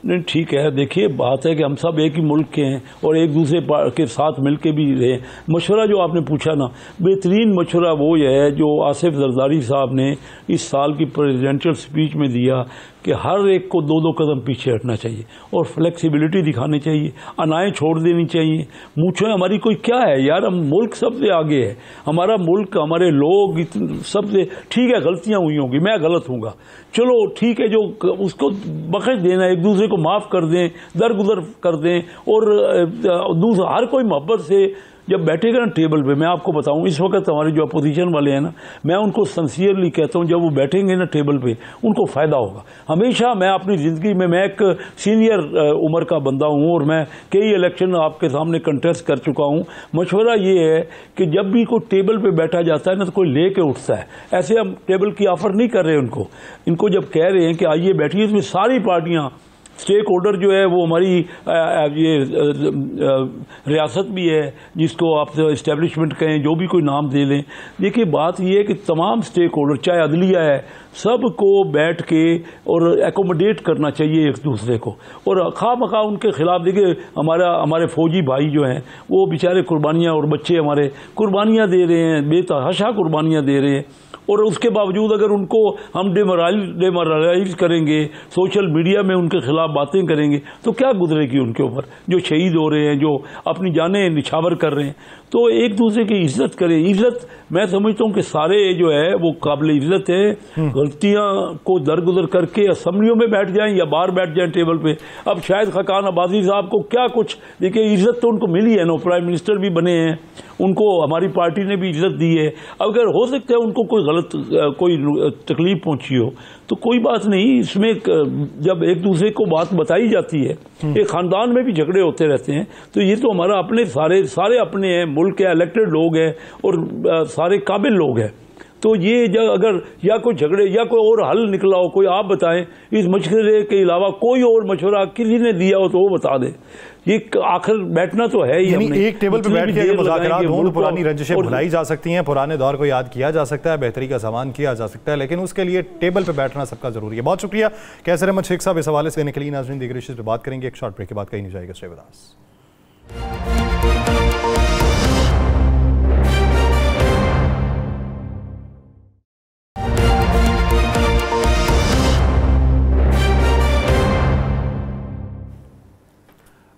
Speaker 3: नहीं ठीक है, देखिए बात है कि हम सब एक ही मुल्क के हैं और एक दूसरे के साथ मिलके भी रहे। मशवरा जो आपने पूछा ना, बेहतरीन मशवरा वो है जो आसिफ जरदारी साहब ने इस साल की प्रेसिडेंशियल स्पीच में दिया कि हर एक को 2-2 कदम पीछे हटना चाहिए और फ्लेक्सिबिलिटी दिखानी चाहिए, अनाएँ छोड़ देनी चाहिए। मूछें हमारी कोई क्या है यार, हम मुल्क सबसे आगे है, हमारा मुल्क, हमारे लोग सबसे। ठीक है गलतियां हुई होंगी, मैं गलत हूँगा, चलो ठीक है, जो उसको बख्श देना, एक दूसरे को माफ़ कर दें, दरगुजर कर दें और दूसरा हर कोई मोहब्बत से जब बैठेगा ना टेबल पे, मैं आपको बताऊं इस वक्त हमारे जो अपोजिशन वाले हैं ना, मैं उनको सिंसियरली कहता हूं, जब वो बैठेंगे ना टेबल पे उनको फ़ायदा होगा। हमेशा मैं अपनी ज़िंदगी में, मैं एक सीनियर उम्र का बंदा हूं और मैं कई इलेक्शन आपके सामने कंटेस्ट कर चुका हूं। मशवरा ये है कि जब भी कोई टेबल पे बैठा जाता है ना, तो कोई ले के उठता है। ऐसे हम टेबल की ऑफर नहीं कर रहे उनको, इनको जब कह रहे हैं कि आइए बैठिए, इसमें सारी पार्टियां, स्टेक होल्डर जो है वो हमारी ये रियासत भी है, जिसको आप इस्टेब्लिशमेंट कहें, जो भी कोई नाम दे लें। देखिए बात ये है कि तमाम स्टेक होल्डर, चाहे अदलिया है, सबको बैठ के और एकोमोडेट करना चाहिए एक दूसरे को, और खामखा उनके खिलाफ। देखिए हमारे फौजी भाई जो हैं वो बेचारे कुर्बानियाँ, और बच्चे हमारे कुर्बानियाँ दे रहे हैं, बेतहाशा कुर्बानियाँ दे रहे हैं, और उसके बावजूद अगर उनको हम डिमोरलाइज करेंगे, सोशल मीडिया में उनके खिलाफ बातें करेंगे, तो क्या गुजरेगी उनके ऊपर, जो शहीद हो रहे हैं, जो अपनी जानें निछावर कर रहे हैं। तो एक दूसरे की इज्जत करें। इज्जत मैं समझता हूं कि सारे जो है वो काबिल इज्जत है। गलतियां को दरगुजर करके असम्बलियों में बैठ जाएं या बाहर बैठ जाएं टेबल पे। अब शायद खकान अब्बासी साहब को क्या कुछ, देखिए इज्जत तो उनको मिली है ना, प्राइम मिनिस्टर भी बने हैं, उनको हमारी पार्टी ने भी इज्जत दी है। अगर हो सकता है उनको कोई गलत कोई तकलीफ पहुंची हो तो कोई बात नहीं, इसमें जब एक दूसरे को बात बताई जाती है, एक खानदान में भी झगड़े होते रहते हैं, तो ये तो हमारा अपने सारे अपने हैं, मुल्क के इलेक्टेड लोग हैं और सारे काबिल लोग हैं। तो ये जब अगर या कोई झगड़े या कोई और हल निकला हो, कोई आप बताएं, इस मशवरे के अलावा कोई और मशवरा किसी ने दिया हो तो वो बता दें। ये आखिर बैठना तो है ही, हमने
Speaker 1: एक टेबल पे बैठ के अगर मुज़ाकरात हों तो पुरानी रंजिशें भुलाई जा सकती हैं, पुराने दौर को याद किया जा सकता है, बेहतरी का सामान किया जा सकता है, लेकिन उसके लिए टेबल पे बैठना सबका जरूरी है। बहुत शुक्रिया कैसर अहमद शेख साहब इस हवाले से देने के लिए। नाज़रीन दीगर इश्यूज़ पे बात करेंगे एक शॉर्ट ब्रेक के बाद, कहीं नहीं जाएगा। Stay with us.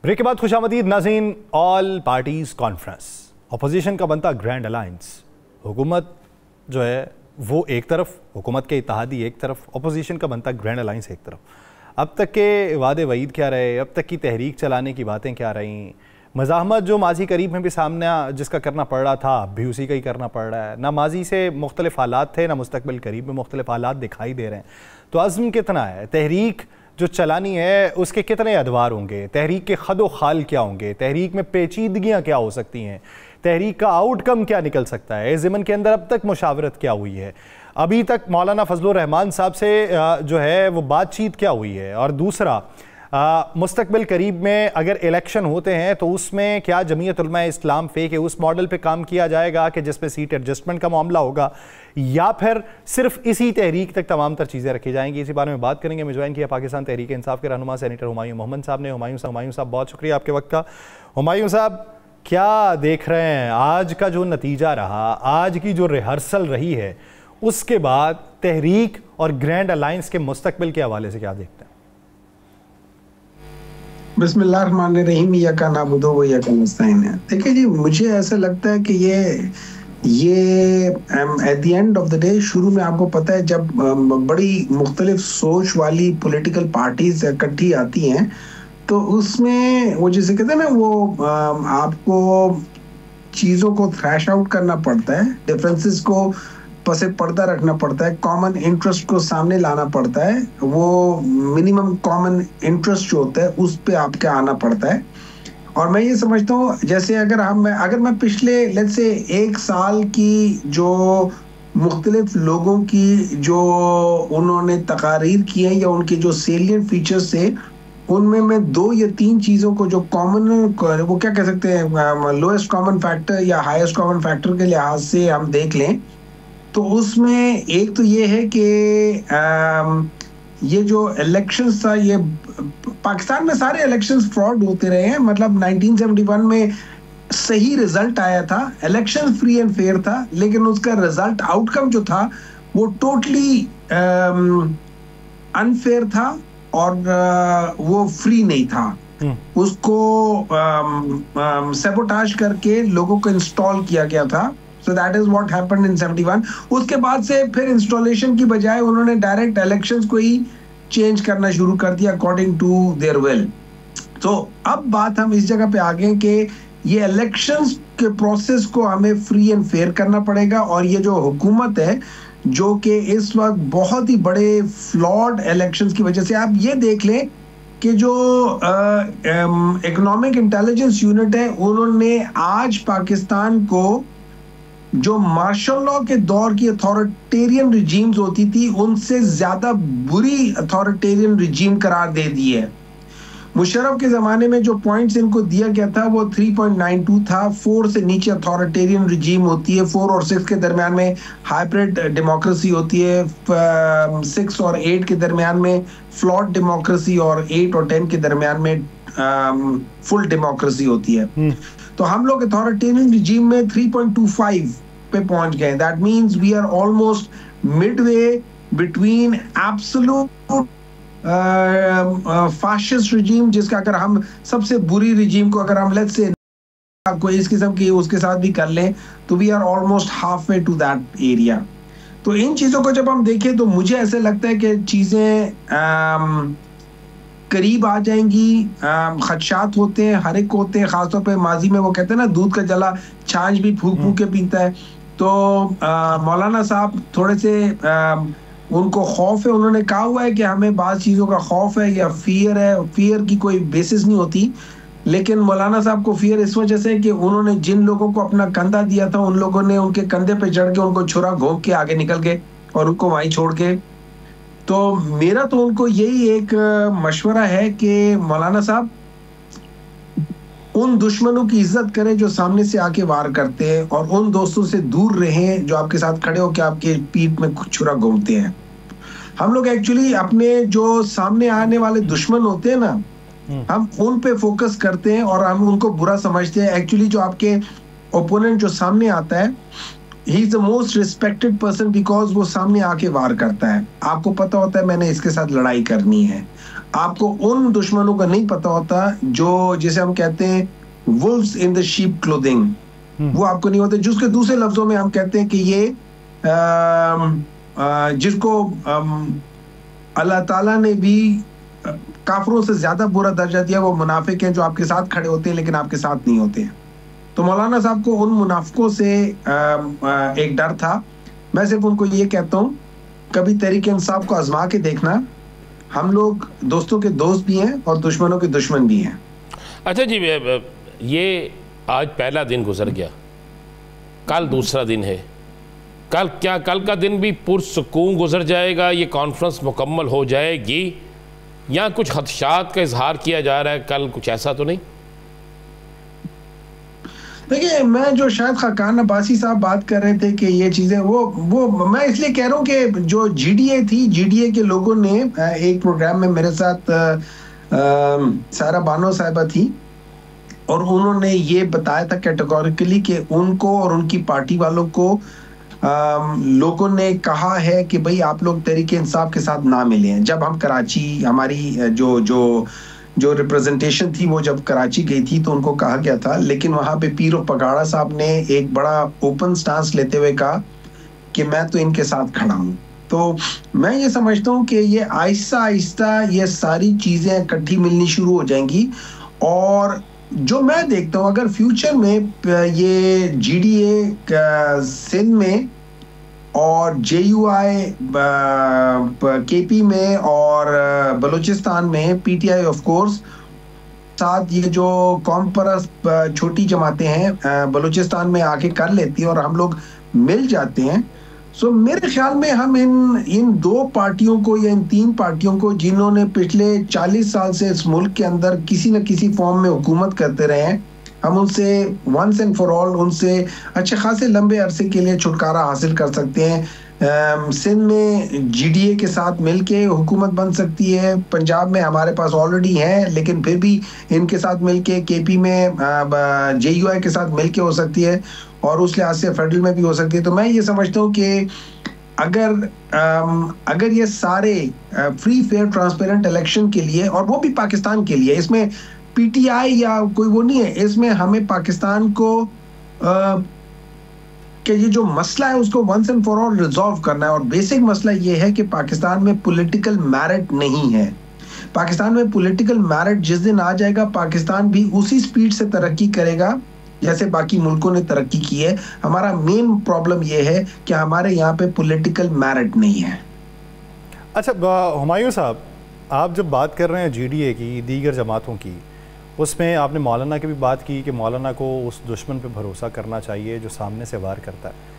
Speaker 1: ब्रेक के बाद खुशामदीद नाज़रीन। ऑल पार्टीज कॉन्फ्रेंस, अपोजिशन का बनता ग्रैंड अलायंस, हुकूमत जो है वो एक तरफ, हुकूमत के इत्तेहादी एक तरफ, अपोजिशन का बनता ग्रैंड अलायंस एक तरफ। अब तक के वादे वईद क्या रहे, अब तक की तहरीक चलाने की बातें क्या रहीं, मज़ाहमत जो माजी करीब में भी सामने जिसका करना पड़ रहा था अब भी उसी का ही करना पड़ रहा है। ना माजी से मुख्तलिफ हालात थे, ना मुस्तकबिल करीब में मुख्तलिफ हालात दिखाई दे रहे हैं। तो अज़्म कितना है, तहरीक जो चलानी है उसके कितने अदवार होंगे, तहरीक के खदो खाल क्या होंगे, तहरीक में पेचीदगियाँ क्या हो सकती हैं, तहरीक का आउटकम क्या निकल सकता है, ज़िमन के अंदर अब तक मुशावरत क्या हुई है, अभी तक मौलाना फजलुर रहमान साहब से जो है वो बातचीत क्या हुई है, और दूसरा मुस्तकबिल करीब में अगर इलेक्शन होते हैं तो उसमें क्या जमीयत उलमा इस्लाम फे के उस मॉडल पे काम किया जाएगा कि जिसमें सीट एडजस्टमेंट का मामला होगा, या फिर सिर्फ इसी तहरीक तक तमाम तर चीज़ें रखी जाएंगी। इसी बारे में बात करेंगे। हमें ज्वाइन किया पाकिस्तान तहरीक इंसाफ के रहनुमा सेनेटर हुमायूं मोहम्मद साहब ने। हुमायूं साहब बहुत शुक्रिया आपके वक्त का। हुमायूं साहब, क्या देख रहे हैं आज का जो नतीजा रहा, आज की जो रिहर्सल रही है, उसके बाद तहरीक और ग्रैंड अलायंस के मुस्तकबिल के हवाले से क्या देखते हैं?
Speaker 4: बिस्मिल्लाहिर्रहमानिर्रहीम, या का नाबुदो व या का नस्तईन है। देखिए जी, मुझे ऐसा लगता है कि ये at the end of the day, शुरू में आपको पता है जब बड़ी मुख्तलिफ सोच वाली पॉलिटिकल पार्टीज इकट्ठी आती हैं तो उसमें वो जिसे कहते हैं ना, वो आपको चीज़ों को थ्रैश आउट करना पड़ता है, डिफरेंसेस को पसे पर्दा रखना पड़ता है, कॉमन इंटरेस्ट को सामने लाना पड़ता है, वो मिनिमम कॉमन इंटरेस्ट जो होता है उस पे आपके आना पड़ता है। और मैं ये समझता हूँ, जैसे अगर मैं पिछले लेट्स से एक साल की जो मुख्तलिफ लोगों की जो उन्होंने तकारीर की है या उनके जो सेलियंट फीचर्स थे, उनमें मैं 2 या 3 चीज़ों को जो कॉमन, वो क्या कह सकते हैं, लोएस्ट कॉमन फैक्टर या हाईएस्ट कॉमन फैक्टर के लिहाज से हम देख लें तो उसमें एक तो ये है कि ये जो इलेक्शंस था, ये पाकिस्तान में सारे इलेक्शंस फ्रॉड होते रहे हैं। मतलब 1971 में सही रिजल्ट आया था, इलेक्शन फ्री एंड फेयर था, लेकिन उसका रिजल्ट आउटकम जो था वो टोटली अनफेयर था और वो फ्री नहीं था। उसको सैबोटाज करके लोगों को इंस्टॉल किया गया था। So that is what happened in 71. उसके बाद से फिर इंस्टॉलेशन की बजाय उन्होंने डायरेक्ट इलेक्शंस को ही चेंज करना शुरू कर दिया अकॉर्डिंग टू देयर विल। तो अब बात हम इस जगह पे आ गए कि ये इलेक्शंस के प्रोसेस को हमें फ्री एंड फेयर करना पड़ेगा। और ये जो हुकूमत है जो कि इस वक्त बहुत ही बड़े फ्लॉड इलेक्शंस की वजह से, आप ये देख लें कि जो इकोनॉमिक इंटेलिजेंस यूनिट है उन्होंने आज पाकिस्तान को जो मार्शल लॉ के दौर की अथॉरिटेरियन रिजीम्स होती थी उनसे ज्यादा बुरी अथॉरिटेरियन रिजीम करार दे दी है। मुशर्रफ के ज़माने में जो पॉइंट्स इनको दिया गया था वो 3.92 था। 4 से नीचे अथॉरिटेरियन रिजीम होती है, 4 और 6 के दरमियान में हाइब्रिड डेमोक्रेसी होती है, 6 और 8 के दरमियान में फ्लॉट डेमोक्रेसी और 8 और 10 के दरमियान में फुल डेमोक्रेसी होती है। तो हम लोग अथॉरिटेरियन रिजीम में 3.25 पे पहुंच गए। That means we are almost midway between absolute fascist regime, जिसका अगर हम सबसे बुरी रिजीम को अगर हम लेट्स से कोई इस किस्म की उसके साथ भी कर लें तो we are almost halfway to that area. तो इन चीज़ों को जब हम देखें तो मुझे ऐसे लगता है कि चीज़ें करीब आ जाएंगी। खदशात होते हैं, हर एक होते हैं, खासतौर पे माजी में वो कहते हैं ना दूध का जला छाछ भी फूक फूक के पीता है। तो मौलाना साहब थोड़े से उनको खौफ है, उन्होंने कहा हुआ है कि हमें बाज़ चीज़ों का खौफ है या फियर है। फियर की कोई बेसिस नहीं होती, लेकिन मौलाना साहब को फियर इस वजह से कि उन्होंने जिन लोगों को अपना कंधा दिया था उन लोगों ने उनके कंधे पे चढ़ के उनको छुरा घोंप के आगे निकल गए और उनको वहीं छोड़ के। तो मेरा तो उनको यही एक मशवरा है कि मौलाना साहब उन दुश्मनों की इज्जत करें जो सामने से आके वार करते हैं और उन दोस्तों से दूर रहें जो आपके साथ खड़े होकर आपके पीठ में छुरा घूमते हैं। हम लोग एक्चुअली अपने जो सामने आने वाले दुश्मन होते हैं ना, हम उन पे फोकस करते हैं और हम उनको बुरा समझते हैं। एक्चुअली जो आपके ओपोनेंट जो सामने आता है, he is the most respected person because वो सामने आके वार करता है। आपको पता होता है मैंने इसके साथ लड़ाई करनी है। आपको उन दुश्मनों का नहीं पता होता जो जिसे हम कहते हैं Wolves in the sheep clothing, वो आपको नहीं होते। जिसके दूसरे लफ्जों में हम कहते हैं कि ये जिसको अल्लाह ताला ने भी काफरों से ज्यादा बुरा दर्जा दिया, वो मुनाफिक हैं जो आपके साथ खड़े होते हैं लेकिन आपके साथ नहीं होते हैं। तो मौलाना साहब को उन मुनाफिकों से एक डर था। मैं सिर्फ उनको ये कहता हूँ कभी तहरीक इंसाफ को आजमा के देखना। हम लोग दोस्तों के दोस्त भी हैं और दुश्मनों के दुश्मन भी हैं।
Speaker 2: अच्छा जी, ये आज पहला दिन गुजर गया, कल दूसरा दिन है। कल का दिन भी पुरसुकून गुजर जाएगा, ये कॉन्फ्रेंस मुकम्मल हो जाएगी, या कुछ खदशात का इजहार किया जा रहा है कल, कुछ ऐसा तो नहीं?
Speaker 4: देखिए, मैं जो शायद खाकान अब्बासी साहब बात कर रहे थे कि ये चीज़ें वो मैं इसलिए कह रहा हूँ कि जो GDA थी, GDA के लोगों ने एक प्रोग्राम में मेरे साथ सारा बानो साहिबा थी और उन्होंने ये बताया था कैटेगोरिकली कि उनको और उनकी पार्टी वालों को लोगों ने कहा है कि भाई आप लोग तहरीक इंसाफ के साथ ना मिलें। जब हम कराची, हमारी जो रिप्रेजेंटेशन थी वो जब कराची गई थी तो उनको कहा गया था, लेकिन वहाँ पे पीरो पगाड़ा साहब ने एक बड़ा ओपन स्टांस लेते हुए कहा कि मैं तो इनके साथ खड़ा हूँ। तो मैं ये समझता हूँ कि ये आहिस्ता आहिस्ता ये सारी चीज़ें इकट्ठी मिलनी शुरू हो जाएंगी। और जो मैं देखता हूँ अगर फ्यूचर में ये GDA सिंध में और JUI KP में और बलूचिस्तान में PTI ऑफ कोर्स साथ ये जो कौम परस्त छोटी जमातें हैं बलूचिस्तान में आके कर लेती हैं और हम लोग मिल जाते हैं। सो मेरे ख्याल में हम इन दो पार्टियों को या इन तीन पार्टियों को जिन्होंने पिछले 40 साल से इस मुल्क के अंदर किसी न किसी फॉर्म में हुकूमत करते रहे हैं, हम उनसे वंस एंड फॉर ऑल उनसे अच्छे खासे लंबे अरसे के लिए छुटकारा हासिल कर सकते हैं। सिंध में GDA के साथ मिलके हुकूमत बन सकती है, पंजाब में हमारे पास ऑलरेडी है लेकिन फिर भी इनके साथ मिलके KP में JUI के साथ मिलके हो सकती है और उस लिहाज से फेडरल में भी हो सकती है। तो मैं ये समझता हूँ कि अगर ये सारे फ्री फेयर ट्रांसपेरेंट इलेक्शन के लिए, और वो भी पाकिस्तान के लिए, इसमें PTI या कोई वो नहीं है, इसमें हमें पाकिस्तान को कि ये जो मसला है उसको once and for all resolve करना है। और बेसिक मसला ये है कि पाकिस्तान में पॉलिटिकल मेरिट नहीं है। पाकिस्तान में पॉलिटिकल मेरिट जिस दिन आ जाएगा पाकिस्तान भी उसी स्पीड से तरक्की करेगा जैसे बाकी मुल्कों ने तरक्की की है। हमारा मेन प्रॉब्लम यह है कि हमारे यहाँ पे पॉलिटिकल मेरिट नहीं है।
Speaker 1: अच्छा हुमायूं साहब, आप जब बात कर रहे हैं जीडीए की, दीगर जमातों की, उसमें आपने मौलाना की भी बात की कि मौलाना को उस दुश्मन पे भरोसा करना चाहिए जो सामने से वार करता है,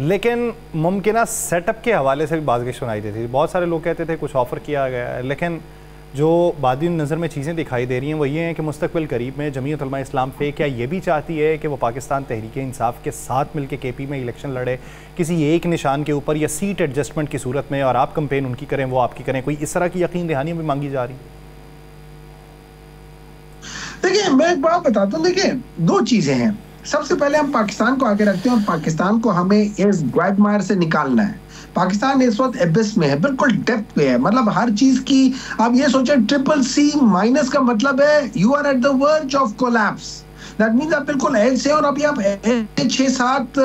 Speaker 1: लेकिन मुमकिन सेटअप के हवाले से भी बाज़ सुनाई देती थी। बहुत सारे लोग कहते थे कुछ ऑफ़र किया गया है, लेकिन जो बादी नज़र में चीज़ें दिखाई दे रही हैं वो ये हैं कि मुस्तक़बिल करीब में जमीयत उलमा इस्लाम पे क्या ये भी चाहती है कि वो पाकिस्तान तहरीक इंसाफ के साथ मिलकर केपी में इलेक्शन लड़े किसी एक निशान के ऊपर, या सीट एडजस्टमेंट की सूरत में, और आप कंपेन उनकी करें वो आपकी करें, कोई इस तरह की यकीन दहानी भी मांगी जा रही?
Speaker 4: देखिए मैं एक बात बताता हूँ, देखिए दो चीजें हैं। सबसे पहले हम पाकिस्तान को आगे रखते हैं और पाकिस्तान को हमें इस ग्वाइडमायर से निकालना है। पाकिस्तान इस वक्त एबिस में है, बिल्कुल डेप्थ पे है, मतलब हर चीज की आप ये सोचें CCC- का मतलब है you are at the verge of collapse. That means आप बिल्कुल एज से, और अभी आप 6-7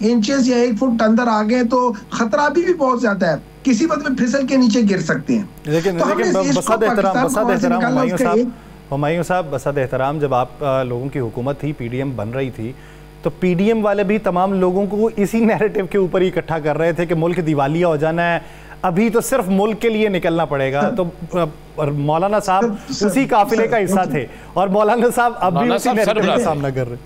Speaker 4: इंचेस या 1 फुट अंदर आ गए तो खतरा भी बहुत ज्यादा है, किसी वक्त में फिसल के नीचे गिर सकते हैं।
Speaker 1: लेकिन हुमायूं साहब बसद एहतराम, जब आप लोगों की हुकूमत थी, पीडीएम बन रही थी, तो पीडीएम वाले भी तमाम लोगों को इसी नैरेटिव के ऊपर ही इकट्ठा कर रहे थे कि मुल्क दिवालिया हो जाना है, अभी तो सिर्फ मुल्क के लिए निकलना पड़ेगा। तो मौलाना साहब उसी काफिले का हिस्सा थे और मौलाना साहब अब भी उसी नैरेटिव का सामना कर रहे।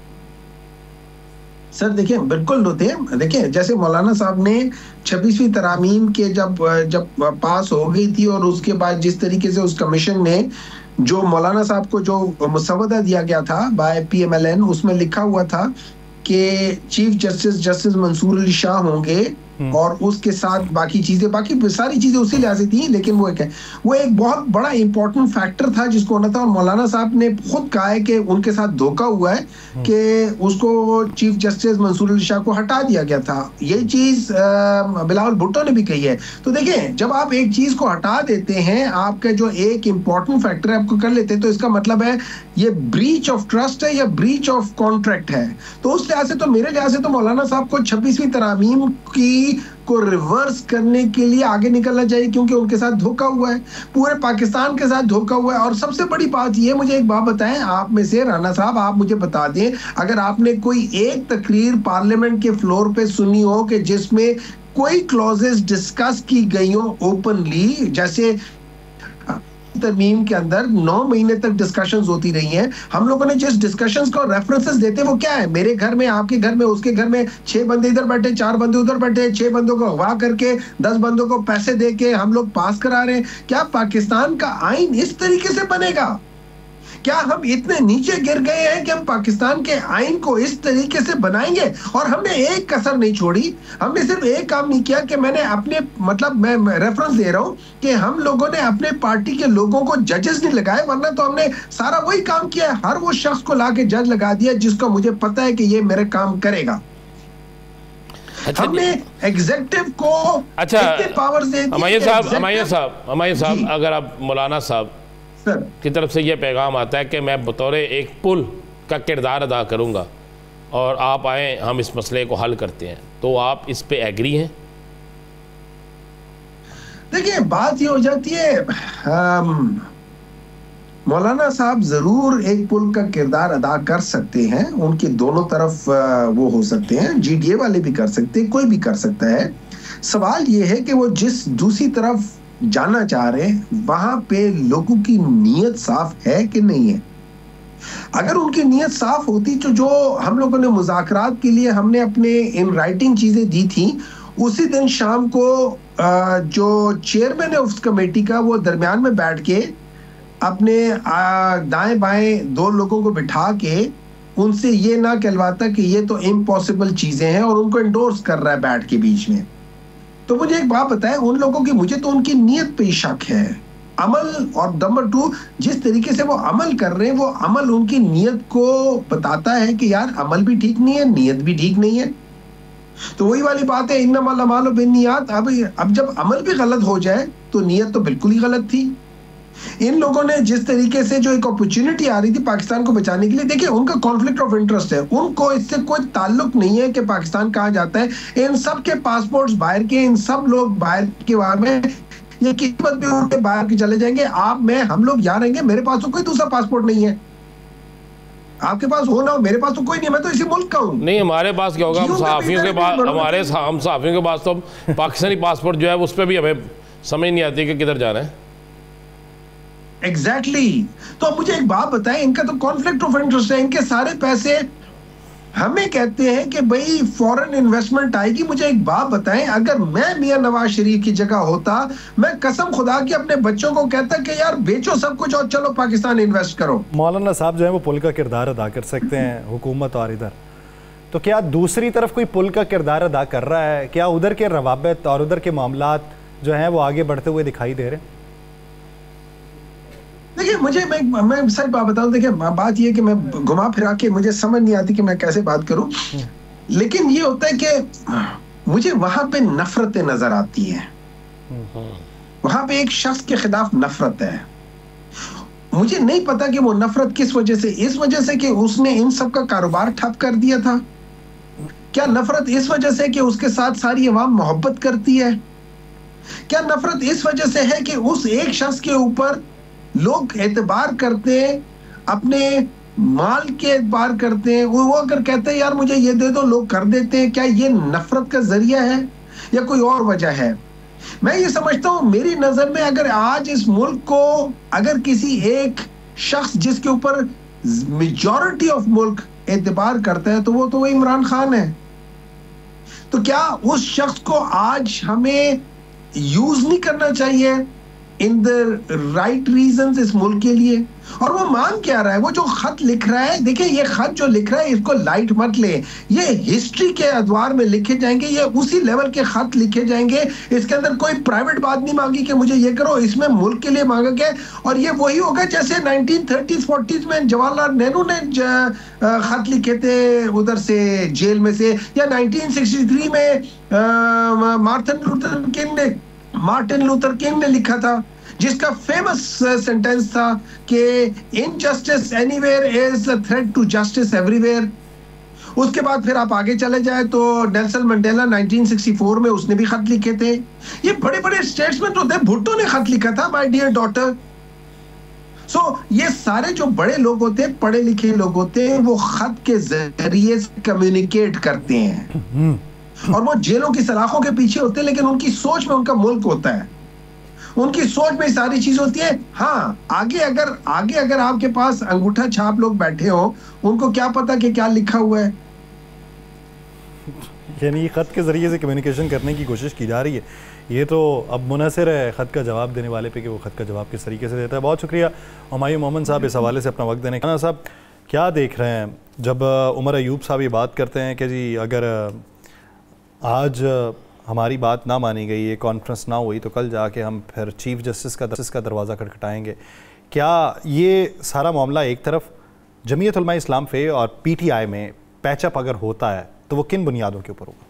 Speaker 4: सर देखिए बिल्कुल होते हैं। देखिए जैसे मौलाना साहब ने 26वीं तरामीम के जब पास हो गई थी, और उसके बाद जिस तरीके से उस कमीशन ने जो मौलाना साहब को जो मुसवदा दिया गया था बाय PMLN, उसमें लिखा हुआ था कि चीफ जस्टिस मंसूर अली शाह होंगे और उसके साथ बाकी सारी चीजें उसी लिहाज से थी, लेकिन वो एक बहुत बड़ा इंपॉर्टेंट फैक्टर था जिसको होना था। और मौलाना साहब ने खुद कहा है कि उनके साथ धोखा हुआ है कि उसको चीफ जस्टिस मंसूर अली शाह को हटा दिया गया था। ये चीज बिलावल भुट्टो ने भी कही है। तो देखिए जब आप एक चीज को हटा देते हैं, आपका जो एक इंपॉर्टेंट फैक्टर है आपको कर लेते हैं, तो इसका मतलब है ये ब्रीच ऑफ ट्रस्ट है या ब्रीच ऑफ कॉन्ट्रैक्ट है। तो उस लिहाज से, तो मेरे लिहाज से तो मौलाना साहब को 26वीं तरामीम को रिवर्स करने के लिए आगे निकलना चाहिए, क्योंकि उनके साथ धोखा हुआ है, पूरे पाकिस्तान के साथ धोखा हुआ है। और सबसे बड़ी बात ये, मुझे एक बात बताएं आप में से, राना साहब आप मुझे बता दें, अगर आपने कोई एक तकरीर पार्लियामेंट के फ्लोर पे सुनी हो कि जिसमें कोई क्लॉजेस डिस्कस की गई हो ओपनली, जैसे तरमीम के अंदर 9 महीने तक डिस्कशंस होती रही हैं, हम लोगों ने जिस डिस्कशंस को रेफरेंसेस देते हैं वो क्या है, मेरे घर में, आपके घर में, उसके घर में 6 बंदे इधर बैठे, 4 बंदे उधर बैठे, 6 बंदों को अगवा करके 10 बंदों को पैसे देके हम लोग पास करा रहे हैं। क्या पाकिस्तान का आइन इस तरीके से बनेगा? क्या हम इतने नीचे गिर गए हैं कि हम पाकिस्तान के आइन को इस तरीके से बनाएंगे? और हमने एक कसर नहीं छोड़ी, हमने सिर्फ एक काम नहीं किया कि मैंने अपने, मतलब मैं रेफरेंस दे रहा हूं कि हम लोगों ने अपने पार्टी के लोगों को जजेस नहीं लगाए, वरना तो हमने सारा वही काम किया है, हर वो शख्स को लाके जज लगा दिया जिसको मुझे पता है कि ये मेरे काम करेगा। अच्छा, हमने एग्जीक्यूटिव को इतने पावर्स दे दी।
Speaker 2: हमारे साहब अगर आप मौलाना साहब की तरफ से यह पैगाम आता है कि मैं बतौर एक पुल का किरदार अदा करूंगा और आप आए, हम इस मसले को हल करते हैं, तो आप इस पे एग्री हैं?
Speaker 4: देखिए बात ये हो जाती है, मौलाना साहब जरूर एक पुल का किरदार अदा कर सकते हैं, उनके दोनों तरफ वो हो सकते हैं, जीडीए वाले भी कर सकते हैं, कोई भी कर सकता है। सवाल ये है कि वो जिस दूसरी तरफ जाना चाह रहे हैं वहां पे लोगों की नीयत साफ है कि नहीं है। अगर उनकी नीयत साफ होती तो जो हम लोगों ने मुज़ाकरात के लिए हमने अपने इन राइटिंग चीजें दी थी, उसी दिन शाम को जो चेयरमैन है उस कमेटी का, वो दरमियान में बैठ के अपने दाएं बाएं 2 लोगों को बिठा के उनसे ये ना कहलवाता कि ये तो इम्पॉसिबल चीजें हैं, और उनको इंडोर्स कर रहा है बैठ के बीच में। तो मुझे एक बात बताएं, उन लोगों की, मुझे तो उनकी नीयत पे शक है, अमल, और नंबर 2 जिस तरीके से वो अमल कर रहे हैं, वो अमल उनकी नीयत को बताता है कि यार अमल भी ठीक नहीं है, नीयत भी ठीक नहीं है। तो वही वाली बात है, इन्नमल अमालु बिन्नियात। अब जब अमल भी गलत हो जाए तो नीयत तो बिल्कुल ही गलत थी। इन लोगों ने जिस तरीके से जो एक अपॉर्चुनिटी आ रही थी पाकिस्तान को बचाने के लिए, देखिए उनका कॉन्फ्लिक्ट ऑफ इंटरेस्ट है, उनको इससे कोई ताल्लुक नहीं है कि पाकिस्तान कहाँ जाता है। इन सब के पासपोर्ट्स बाहर के, इन सब लोग बाहर के, वहां में ये किस्मत भी उनके बाहर के चले जाएंगे, आप, मैं, हम लोग यहाँ रहेंगे, मेरे पास तो कोई दूसरा पासपोर्ट नहीं है। आपके पास हो ना हो, मेरे पास तो कोई नहीं, मैं तो इसी मुल्क का हूँ।
Speaker 2: नहीं, हमारे पास क्या होगा, हम सहाफ़ियों के पास, हम सहाफ़ियों के पास तो पाकिस्तानी पासपोर्ट जो है उस पर भी हमें समझ नहीं आती कि किधर जाना है।
Speaker 4: एग्जैक्टली। तो अब मुझे एक बात बताएं, इनका तो कॉन्फ्लिक्ट ऑफ इंटरेस्ट है, इनके सारे पैसे हमें कहते हैं कि भाई फॉरेन इन्वेस्टमेंट आएगी। मुझे एक बात बताएं, अगर मैं मियां नवाज शरीफ की जगह होता, मैं कसम खुदा की अपने बच्चों को कहता कि यार बेचो सब कुछ और चलो पाकिस्तान इन्वेस्ट करो।
Speaker 1: मौलाना साहब जो है वो पुल का किरदार अदा कर सकते हैं हुकूमत और इधर, तो क्या दूसरी तरफ कोई पुल का किरदार अदा कर रहा है? क्या उधर के रवाबत और उधर के मामलात जो हैं वो आगे बढ़ते हुए दिखाई दे रहे हैं?
Speaker 4: देखिए मुझे मैं सच बात बताऊं, देखिए बात ये कि मैं घुमा फिरा के मुझे समझ नहीं आती कि मैं कैसे बात करूं, लेकिन ये होता है कि मुझे वहां पे नफरतें नजर आती हैं। वहां पे एक शख्स के खिलाफ नफरत है, मुझे नहीं पता कि वो नफरत किस वजह से, इस वजह से कि उसने इन सब का कारोबार ठप कर दिया था? क्या नफरत इस वजह से कि उसके साथ सारी अवाम मोहब्बत करती है? क्या नफरत इस वजह से है कि उस एक शख्स के ऊपर लोग एतबार करते हैं, अपने माल के एतबार करते हैं, वो अगर कहते हैं यार मुझे ये दे दो, लोग कर देते हैं? क्या ये नफरत का जरिया है या कोई और वजह है? मैं ये समझता हूं, मेरी नजर में अगर आज इस मुल्क को अगर किसी एक शख्स जिसके ऊपर मेजॉरिटी ऑफ मुल्क एतबार करता है तो वो इमरान खान है। तो क्या उस शख्स को आज हमें यूज नहीं करना चाहिए इन द राइट रीजंस इस मुल्क के लिए? और वो मांग क्या रहा है? वो जो खत लिख रहा है, देखिए ये खत जो लिख रहा है इसको लाइट मत ले, ये हिस्ट्री के अदवार में लिखे जाएंगे, ये उसी लेवल के खत लिखे जाएंगे। इसके अंदर कोई प्राइवेट बात नहीं मांगी कि मुझे ये करो, इसमें मुल्क के लिए मांगा गया। और ये वही होगा जैसे 1930s 40s में जवाहरलाल नेहरू ने खत लिखे थे उधर से जेल में से, या 1963 में मार्टिन लूथर किंग ने लिखा था, जिसका फेमस सेंटेंस था कि injustice anywhere is a threat to justice everywhere. उसके बाद फिर आप आगे चले जाए तो नेल्सन मंडेला 1964 में उसने भी खत लिखे थे। ये बड़े बड़े स्टेट्समैन तो थे, भुट्टो ने खत लिखा था, माय डियर डॉटर। सो ये सारे जो बड़े लोग होते हैं, पढ़े लिखे लोग होते हैं, वो खत के जरिए कम्युनिकेट करते हैं और वो जेलों की सलाखों के पीछे होते हैं, लेकिन उनकी सोच में उनका मुल्क होता है, उनकी सोच में सारी चीज होती है। हाँ, आगे अगर आपके पास अंगूठा छाप लोग बैठे हो, उनको क्या पता कि क्या लिखा हुआ है।
Speaker 1: यानी खत के जरिए से कम्युनिकेशन करने की कोशिश की जा रही है। ये तो अब मुनसर है खत का जवाब देने वाले पे कि वो खत का जवाब किस तरीके से देता है। बहुत शुक्रिया हुमायूं मोहम्मद साहब इस हवाले से अपना वक्त देने का। साहब क्या देख रहे हैं जब उमर अयूब साहब ये बात करते हैं कि जी अगर आज हमारी बात ना मानी गई, ये कॉन्फ्रेंस ना हुई, तो कल जाके हम फिर चीफ जस्टिस का दरवाज़ा खटखटाएंगे। क्या ये सारा मामला एक तरफ जमीयत उलमा इस्लाम फ़े और PTI में पैचअप अगर होता है तो वो किन बुनियादों के ऊपर होगा?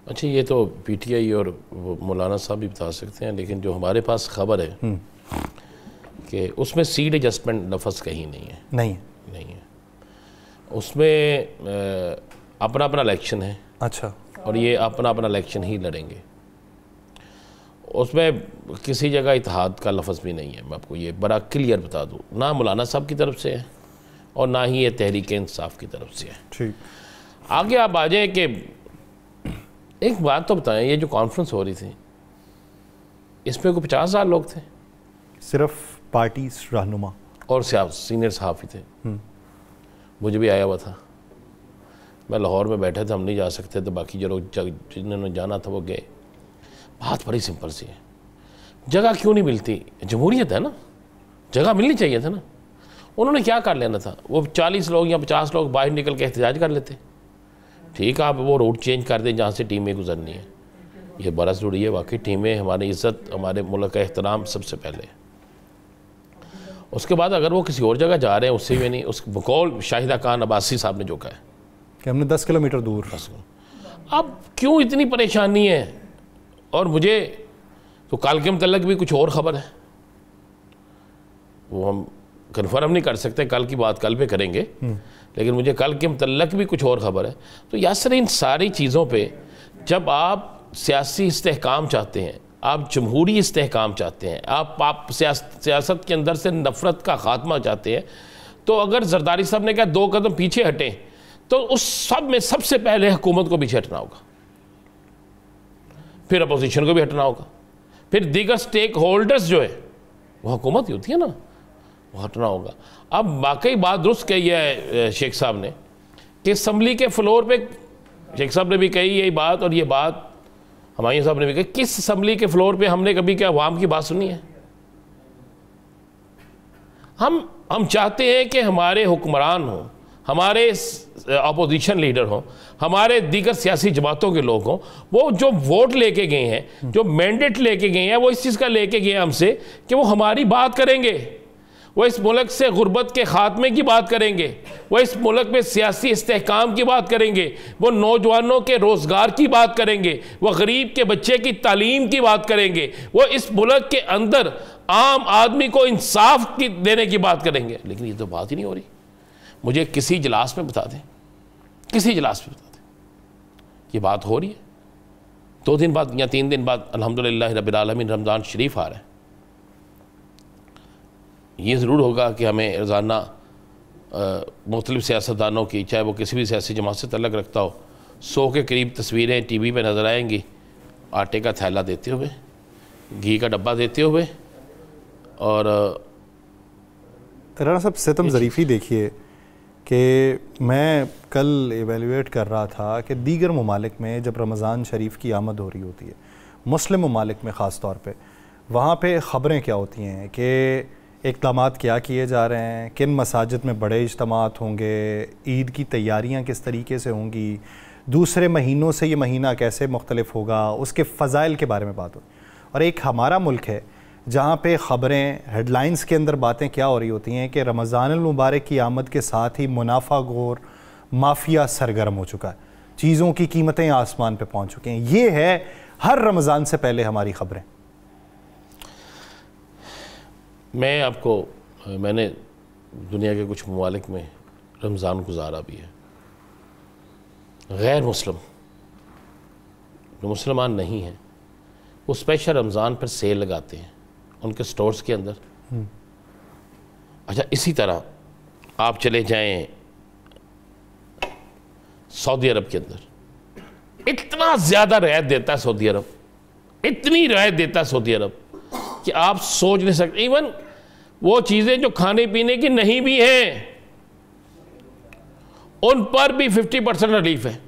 Speaker 2: अच्छा, ये तो PTI और मौलाना साहब भी बता सकते हैं, लेकिन जो हमारे पास खबर है कि उसमें सीट एडजस्टमेंट लफ्ज़ कहीं नहीं है। उसमें अपना अपना इलेक्शन है।
Speaker 1: अच्छा।
Speaker 2: और ये अपना अपना इलेक्शन ही लड़ेंगे। उसमें किसी जगह इत्तेहाद का लफ्ज़ भी नहीं है। मैं आपको ये बड़ा क्लियर बता दूँ, ना मौलाना साहब की तरफ से है और ना ही ये तहरीक इंसाफ की तरफ से है।
Speaker 1: ठीक,
Speaker 2: आगे आप आ जाए कि एक बात तो बताएं, ये जो कॉन्फ्रेंस हो रही थी इसमें कोई 50,000 लोग थे?
Speaker 1: सिर्फ पार्टी रहनुमा
Speaker 2: और सीनियर सहाफ़ी थे। मुझे भी आया हुआ था, मैं लाहौर में बैठे थे, हम नहीं जा सकते थे, बाकी जो लोग जिन्होंने जाना था वो गए। बात बड़ी सिंपल सी है, जगह क्यों नहीं मिलती? जमहूरियत है ना, जगह मिलनी चाहिए था ना। उन्होंने क्या कर लेना था? वो 40 लोग या 50 लोग बाहर निकल के एहतजाज कर लेते। ठीक है, आप वो रूट चेंज कर दें जहाँ से टीमें गुजरनी है, ये बड़ा ज़रूरी है। वाकई टीमें हमारी इज़्ज़त, हमारे मुल्क का एहतराम सबसे पहले। उसके बाद अगर वो किसी और जगह जा रहे हैं उससे भी नहीं, उस बकौल शाहिदा खान अब्बासी साहब ने जो कहा है
Speaker 1: कि हमने 10 किलोमीटर दूर।
Speaker 2: अब क्यों इतनी परेशानी है? और मुझे तो कल के मतलब भी कुछ और ख़बर है, वो हम कन्फर्म नहीं कर सकते, कल की बात कल पे करेंगे, लेकिन मुझे कल के मतलब भी कुछ और ख़बर है। तो यासर इन सारी चीज़ों पे जब आप सियासी इस्तेहकाम चाहते हैं, आप जमहूरी इस्तेहकाम चाहते हैं, आप सियासत के अंदर से नफ़रत का ख़ात्मा चाहते हैं, तो अगर जरदारी साहब ने कहा 2 कदम पीछे हटें, तो उस सब में सबसे पहले हुकूमत को पीछे हटना होगा, फिर अपोजिशन को भी हटना होगा, फिर दीगर स्टेक होल्डर्स जो है वो हुकूमत ही होती है ना, वो हटना होगा। अब वाकई बात दुरुस्त कही है शेख साहब ने कि असम्बली के फ्लोर पे, शेख साहब ने भी कही यही बात, और ये बात हमायूं साहब ने भी कही, किस असम्बली के फ्लोर पे हमने कभी क्या अवाम की बात सुनी है? हम चाहते हैं कि हमारे हुक्मरान हों, हमारे अपोजिशन लीडर हों, हमारे दीगर सियासी जमातों के लोग हों, वो जो वोट लेके गए हैं, जो मैंडेट लेके गए हैं, वो इस चीज़ का लेके गए हैं हमसे कि वो हमारी बात करेंगे, वो इस मुल्क से गुर्बत के ख़ात्मे की बात करेंगे, वो इस मुल्क में सियासी इस्तेहकाम की बात करेंगे, वो नौजवानों के रोज़गार की बात करेंगे, वो गरीब के बच्चे की तालीम की बात करेंगे, वो इस मुल्क के अंदर आम आदमी को इंसाफ की देने की बात करेंगे। लेकिन ये तो बात ही नहीं हो रही। मुझे किसी इजलास में बता दें, किसी इजलास में बता दें ये बात हो रही है। 2 दिन बाद या 3 दिन बाद अल्हम्दुलिल्लाह रब्बिल आलमीन रमज़ान शरीफ आ रहा है। ये ज़रूर होगा कि हमें रोज़ाना मुख्तलिफ़ सियासतदानों की, चाहे वो किसी भी सियासी जमात से तल्लुक़ रखता हो, 100 के करीब तस्वीरें टीवी पे नज़र आएंगी, आटे का थैला देते हुए, घी का डब्बा देते हुए। और
Speaker 1: राना साहब सितम ज़रीफ़ी देखिए कि मैं कल एवेलुएट कर रहा था कि दीगर ममालिक में जब रमज़ान शरीफ की आमद हो रही होती है, मुस्लिम ममालिक में ख़ास तौर पे, वहाँ पे ख़बरें क्या होती हैं कि इक़दामात क्या किए जा रहे हैं, किन मसाजिद में बड़े इज्तिमात होंगे, ईद की तैयारियाँ किस तरीके से होंगी, दूसरे महीनों से ये महीना कैसे मुख्तलिफ होगा, उसके फ़ज़ाइल के बारे में बात हो। और एक हमारा मुल्क है जहाँ पे ख़बरें, हेडलाइंस के अंदर बातें क्या हो रही होती हैं कि रमज़ानुल मुबारक की आमद के साथ ही मुनाफा गोर माफिया सरगर्म हो चुका है, चीज़ों की कीमतें आसमान पे पहुँच चुकी हैं। ये है हर रमज़ान से पहले हमारी ख़बरें।
Speaker 2: मैंने दुनिया के कुछ ममालिक में रमज़ान गुजारा भी है। गैर मुस्लिम जो मुसलमान नहीं हैं वो स्पेशल रमज़ान पर सेल लगाते हैं उनके स्टोर्स के अंदर। अच्छा, इसी तरह आप चले जाएं सऊदी अरब के अंदर, इतना ज़्यादा रियायत देता है सऊदी अरब, इतनी रियायत देता है सऊदी अरब कि आप सोच नहीं सकते। इवन वो चीज़ें जो खाने पीने की नहीं भी हैं उन पर भी 50% रिलीफ है।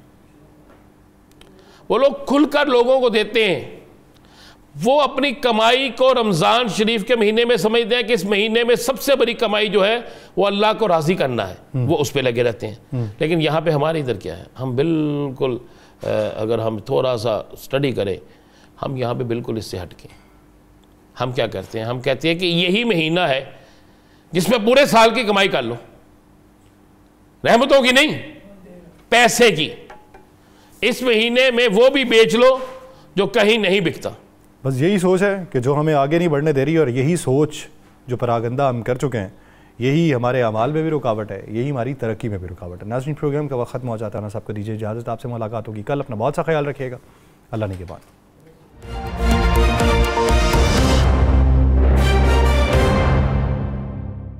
Speaker 2: वो लोग खुलकर लोगों को देते हैं। वो अपनी कमाई को रमज़ान शरीफ के महीने में समझते हैं कि इस महीने में सबसे बड़ी कमाई जो है वो अल्लाह को राज़ी करना है, वो उस पर लगे रहते हैं। लेकिन यहाँ पे हमारे इधर क्या है, हम बिल्कुल अगर हम थोड़ा सा स्टडी करें, हम यहाँ पे बिल्कुल इससे हटके हम क्या करते हैं, हम कहते हैं कि यही महीना है जिसमें पूरे साल की कमाई कर लो, रहमतों की नहीं, पैसे की। इस महीने में वो भी बेच लो जो कहीं नहीं बिकता।
Speaker 1: बस यही सोच है कि जो हमें आगे नहीं बढ़ने दे रही, और यही सोच जो परागंदा हम कर चुके हैं, यही हमारे अमाल में भी रुकावट है, यही हमारी तरक्की में भी रुकावट है। नाज़रीन, प्रोग्राम का वक्त खत्म हो जाता है ना, सबको दीजिए इजाज़त। आपसे मुलाकात होगी कल। अपना बहुत सा ख्याल रखिएगा। अल्लाह ने के बाद।